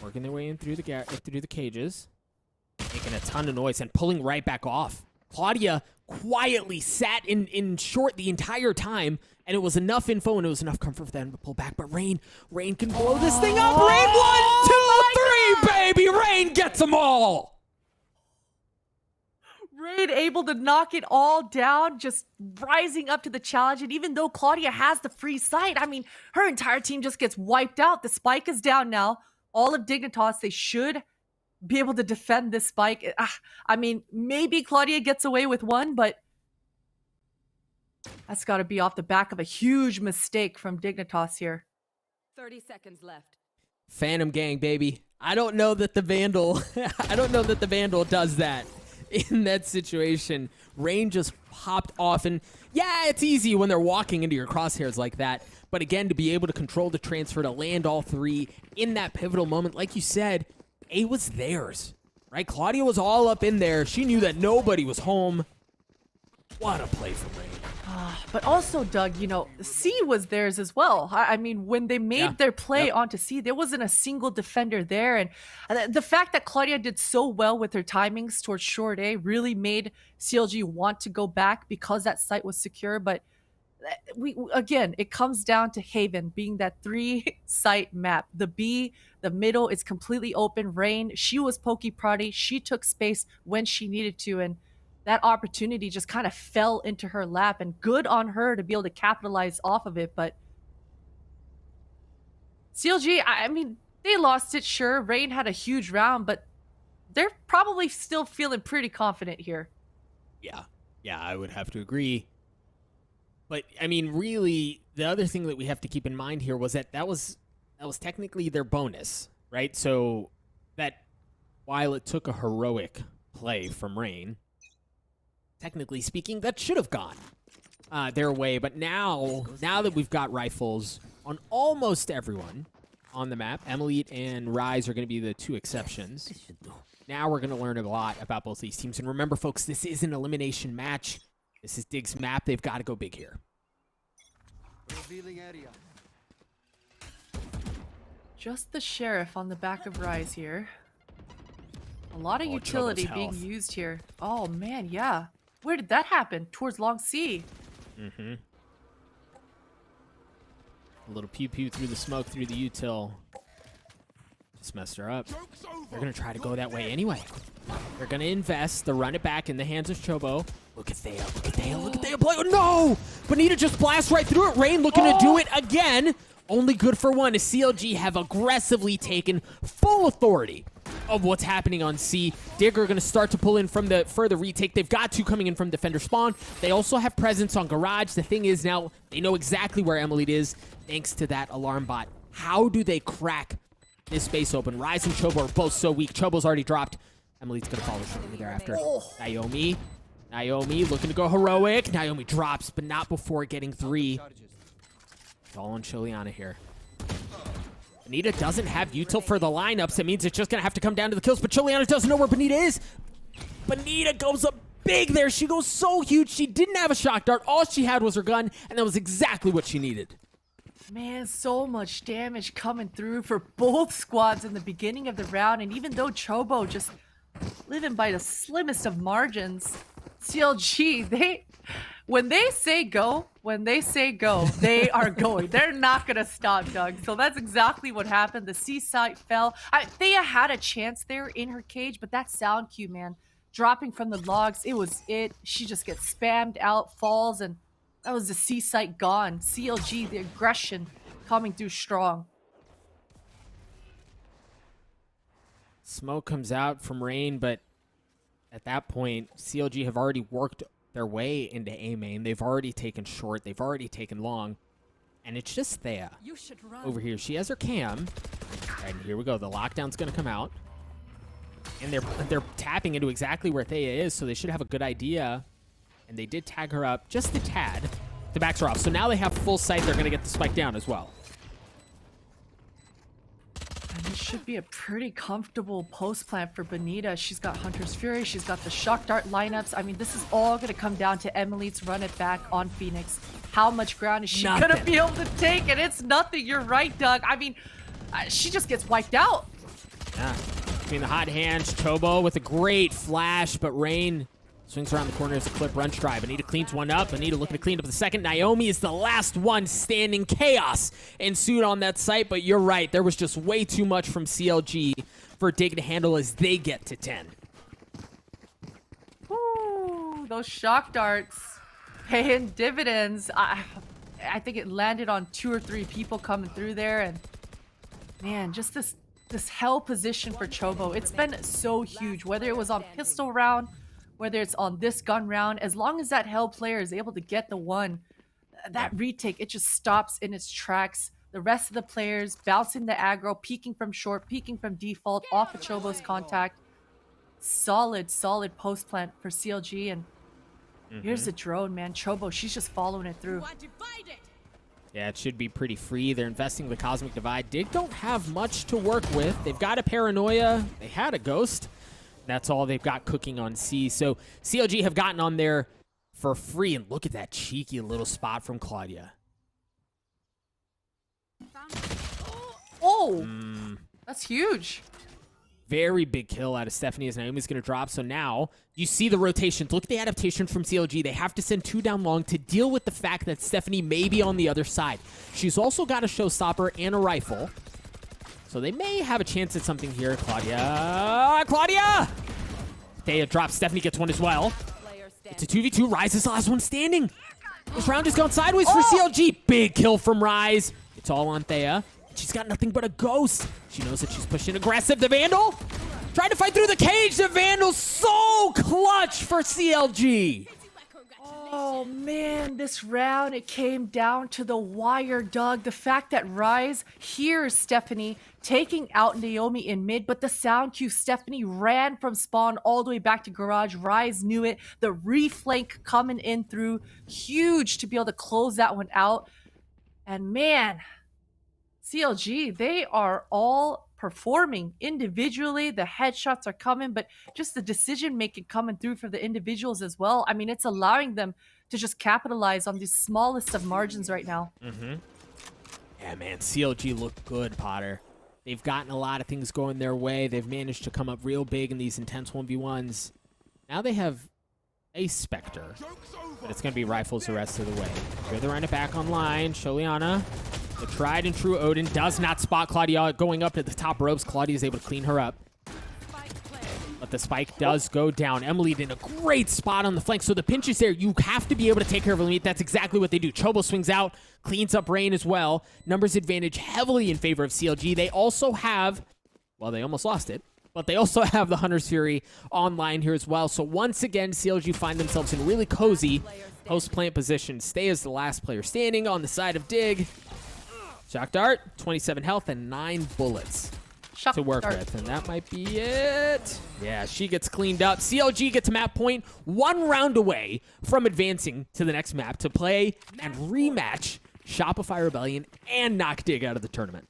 Working their way in through the cages. Making a ton of noise and pulling right back off. Claudia quietly sat in short the entire time, and it was enough info and it was enough comfort for them to pull back. But Rain can blow this thing up. Rain, 1, 2, 3, baby! Rain gets them all! Raid able to knock it all down, just rising up to the challenge. And even though Claudia has the free sight, I mean, her entire team just gets wiped out. The spike is down now. All of Dignitas, they should be able to defend this spike. I mean, maybe Claudia gets away with one, but that's got to be off the back of a huge mistake from Dignitas here. 30 seconds left. Phantom gang, baby. I don't know that the Vandal does that in that situation. Rain just popped off, and yeah, it's easy when they're walking into your crosshairs like that. But again, to be able to control the transfer, to land all three in that pivotal moment, like you said, A was theirs, right? Claudia was all up in there. She knew that nobody was home. What a play from Rain. But also, Doug, you know, C was theirs as well. I mean, when they made their play onto C, there wasn't a single defender there. And the fact that Claudia did so well with her timings towards short A really made CLG want to go back because that site was secure. But again, it comes down to Haven being that 3-site map. The B, the middle is completely open. Rain, she was pokey proddy. She took space when she needed to. And that opportunity just kind of fell into her lap, and good on her to be able to capitalize off of it. But CLG, I mean, they lost it, sure. Rain had a huge round, but they're probably still feeling pretty confident here. Yeah, I would have to agree. But, I mean, really, the other thing that we have to keep in mind here was that was technically their bonus, right? So that while it took a heroic play from Rain, technically speaking, that should have gone their way. But now that we've got rifles on almost everyone on the map, Emily and Rise are going to be the two exceptions. Now we're going to learn a lot about both these teams. And remember, folks, this is an elimination match. This is Dig's map. They've got to go big here. Revealing area. Just the Sheriff on the back of Rise here. A lot of utility Chobo's being health. used here. Oh, man, yeah. Where did that happen? Towards Long C. Mm-hmm. A little pew-pew through the smoke, through the util. Just messed her up. They're going to try to go that way anyway. They're going to invest. They'll run it back in the hands of Chobo. Look at Thea. Look at Thea. Look at Thea play. Oh, no! Bonita just blasts right through it. Rain looking to do it again. Only good for one as CLG have aggressively taken full authority of what's happening on C. Digger going to start to pull in from the further retake. They've got two coming in from defender spawn. They also have presence on garage. The thing is now they know exactly where Emily is thanks to that alarm bot. How do they crack this space open? Rise and Chobo are both so weak. Chobo's already dropped. Emily's going to follow shortly thereafter. Naomi looking to go heroic. Naomi drops, but not before getting 3. It's all on Chiliana here. Bonita doesn't have util for the lineups. It means it's just going to have to come down to the kills, but Chiliana doesn't know where Bonita is. Bonita goes up big there. She goes so huge. She didn't have a shock dart. All she had was her gun, and that was exactly what she needed. Man, so much damage coming through for both squads in the beginning of the round. And even though Chobo just living by the slimmest of margins, CLG, when they say go, they are going. They're not going to stop, Doug. So that's exactly what happened. The C site fell. Thea had a chance there in her cage, but that sound cue, man, dropping from the logs, it was it. She just gets spammed out, falls, and that was the C site gone. CLG, the aggression coming through strong. Smoke comes out from Rain, but at that point, CLG have already worked their way into A main. They've already taken short. They've already taken long. And it's just Thea over here. She has her cam. And here we go. The lockdown's going to come out. And they're tapping into exactly where Thea is, so they should have a good idea. And they did tag her up just a tad. The backs are off. So now they have full sight. They're going to get the spike down as well. And this should be a pretty comfortable post plant for Bonita. She's got Hunter's Fury. She's got the Shock Dart lineups. I mean, this is all going to come down to Emily to run it back on Phoenix. How much ground is she going to be able to take? And it's nothing. You're right, Doug. I mean, she just gets wiped out. Yeah. Between the hot hands, Chobo with a great flash, but Rain swings around the corner as a clip run drive. Anita cleans one up. Anita looking to clean up the second. Naomi is the last one standing. Chaos ensued on that site, but you're right. There was just way too much from CLG for Dig to handle as they get to 10. those shock darts paying dividends. I think it landed on 2 or 3 people coming through there, and man, just this hell position for Chobo. It's been so huge, whether it was on pistol round, whether it's on this gun round. As long as that hell player is able to get the one, that retake, it just stops in its tracks. The rest of the players bouncing the aggro, peeking from short, peeking from default, off of Chobo's contact. Solid post plant for CLG, and here's the drone, man. Chobo, she's just following it through. Yeah, it should be pretty free. They're investing the Cosmic Divide. Dig don't have much to work with. They've got a Paranoia. They had a Ghost. That's all they've got cooking on C. So CLG have gotten on there for free. And look at that cheeky little spot from Claudia. Oh, that's huge. Very big kill out of Stephanie as Naomi's going to drop. So now you see the rotations. Look at the adaptation from CLG. They have to send 2 down long to deal with the fact that Stephanie may be on the other side. She's also got a showstopper and a rifle. So they may have a chance at something here. Claudia! Thea drops. Stephanie gets one as well. It's a 2v2. Rise is the last one standing. This round has gone sideways for CLG. Big kill from Rise. It's all on Thea. She's got nothing but a Ghost. She knows that she's pushing aggressive. The Vandal trying to fight through the cage. The Vandal so clutch for CLG. Oh man, this round, it came down to the wire, Doug. The fact that Rise hears Stephanie taking out Naomi in mid, but the sound cue, Stephanie ran from spawn all the way back to garage. Rise knew it. The reflank coming in through, huge to be able to close that one out. And man, CLG, they are all performing individually. The headshots are coming, but just the decision making coming through for the individuals as well. I mean, it's allowing them to just capitalize on the smallest of margins right now. Yeah, man, CLG look good, Potter. They've gotten a lot of things going their way. They've managed to come up real big in these intense 1v1s. Now they have a Spectre, but it's going to be rifles the rest of the way. Here they run it back online. Sholiana, the tried and true Odin, does not spot Claudia going up to the top ropes. Claudia is able to clean her up. But the spike does go down. Emily in a great spot on the flank. So the pinch is there. You have to be able to take care of Elite. That's exactly what they do. Chobo swings out, cleans up Rain as well. Numbers advantage heavily in favor of CLG. They also have, well, they almost lost it, but they also have the Hunter's Fury online here as well. So once again, CLG find themselves in really cozy post-plant position. Stay as the last player standing on the side of Dig. Shock Dart, 27 health and 9 bullets to work with, and that might be it. Yeah, she gets cleaned up. CLG gets map point, 1 round away from advancing to the next map to play and rematch Shopify Rebellion and knock Dig out of the tournament.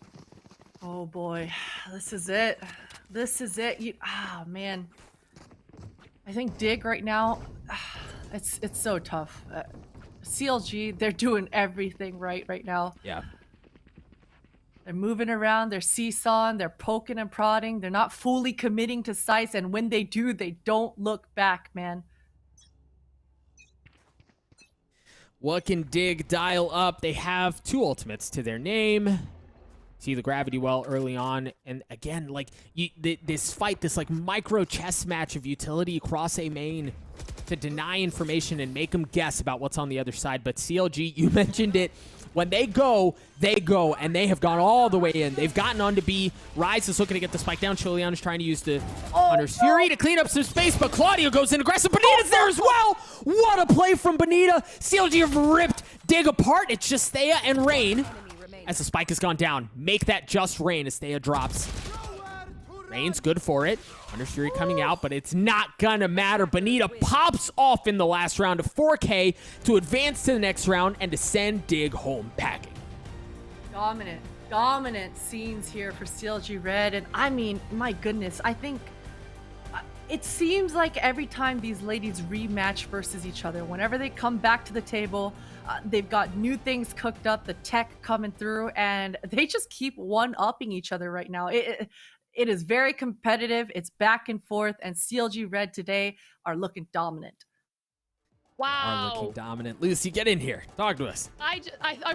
Oh boy, this is it. This is it. Man. I think Dig right now, it's so tough. CLG, they're doing everything right now. Yeah. They're moving around, they're seesawing, they're poking and prodding, they're not fully committing to sites, and when they do, they don't look back, man. What can Dig dial up? They have 2 ultimates to their name. See the gravity well early on, and again, like this fight, this like micro chess match of utility across a main to deny information and make them guess about what's on the other side. But CLG, you mentioned it. When they go, and they have gone all the way in. They've gotten on to B. Rise is looking to get the spike down. Chilian is trying to use the Hunter's Fury to clean up some space, but Claudio goes in aggressive. Bonita's there as well. What a play from Bonita. CLG have ripped Dig apart. It's just Thea and Rain as the spike has gone down. Make that just Rain as Thea drops. Rain's good for it. Hunter's Fury coming out, but it's not gonna matter. Bonita pops off in the last round of 4K to advance to the next round and to send Dig home packing. Dominant scenes here for CLG Red. And I mean, my goodness, I think it seems like every time these ladies rematch versus each other, whenever they come back to the table, they've got new things cooked up, the tech coming through, and they just keep one-upping each other right now. It is very competitive. It's back and forth, and CLG Red today are looking dominant. Are looking Wow. dominant. Lucy, get in here. Talk to us. I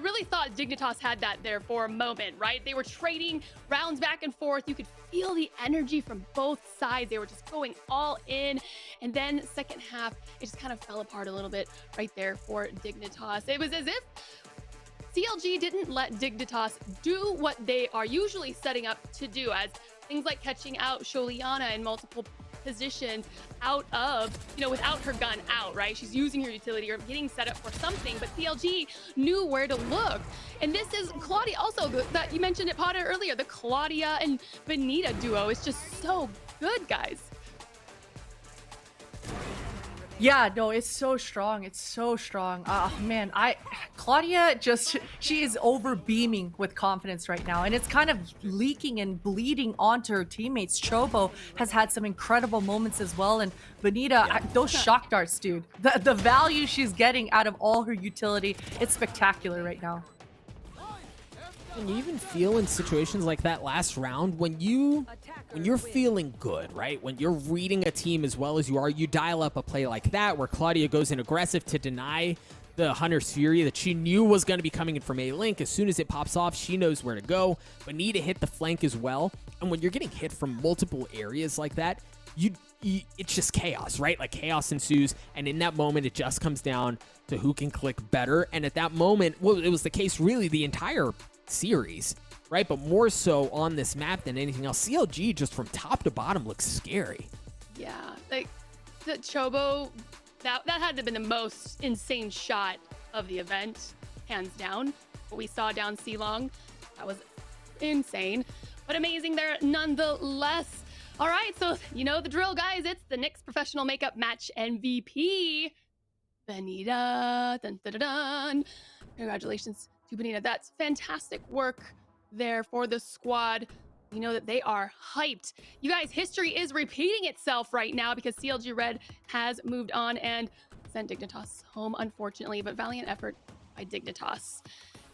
really thought Dignitas had that there for a moment, right? They were trading rounds back and forth. You could feel the energy from both sides. They were just going all in. And then second half, it just kind of fell apart a little bit right there for Dignitas. It was as if CLG didn't let Dignitas do what they are usually setting up to do, as things like catching out Sholiana in multiple positions out of, without her gun out, right? She's using her utility or getting set up for something, but CLG knew where to look. And this is Claudia also, that you mentioned it, Potter, earlier. The Claudia and Benita duo is just so good, guys. Yeah, no, it's so strong. It's so strong. Man, Claudia she is over beaming with confidence right now, and it's kind of leaking and bleeding onto her teammates. Chobo has had some incredible moments as well, and Benita, those shock darts, dude. The value she's getting out of all her utility, it's spectacular right now. And you even feel in situations like that last round when you're feeling good, right? When you're reading a team as well as you are, you dial up a play like that where Claudia goes in aggressive to deny the Hunter's Fury that she knew was going to be coming in from A-Link. As soon as it pops off, she knows where to go. Benita hit the flank as well. And when you're getting hit from multiple areas like that, it's just chaos, right? Like chaos ensues. And in that moment, it just comes down to who can click better. And at that moment, well, it was the case really the entire series, right? But more so on this map than anything else. CLG just from top to bottom looks scary. Yeah, like the Chobo, that had to have been the most insane shot of the event, hands down. What we saw down C-Long, that was insane, but amazing there nonetheless. All right, so you know the drill, guys. It's the Knicks Professional Makeup Match MVP, Benita. Dun, dun, dun, dun. Congratulations to Benita. That's fantastic work there for the squad. You know that they are hyped. You guys, history is repeating itself right now because CLG Red has moved on and sent Dignitas home, unfortunately, but valiant effort by Dignitas.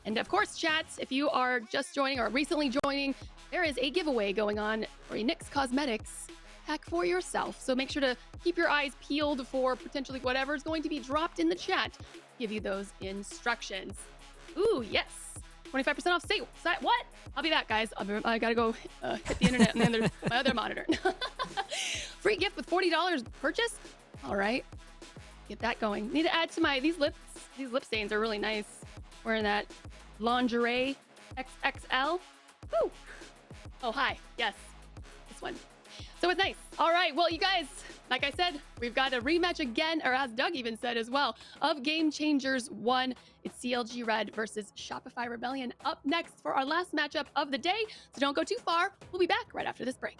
And of course, chats, if you are just joining or recently joining, there is a giveaway going on for a NYX Cosmetics pack for yourself. So make sure to keep your eyes peeled for potentially whatever is going to be dropped in the chat. Give you those instructions. Ooh, yes. 25% off. Say what? I'll be back, guys. I gotta go hit the internet and then there's my other monitor. Free gift with $40 purchase. All right, get that going. Need to add to my these lip stains are really nice. Wearing that lingerie XXL. Woo. Oh hi, yes, this one. So it's nice. All right, well, you guys, like I said, we've got a rematch again, or as Doug even said as well, of Game Changers 1. It's CLG Red versus Shopify Rebellion up next for our last matchup of the day. So don't go too far. We'll be back right after this break.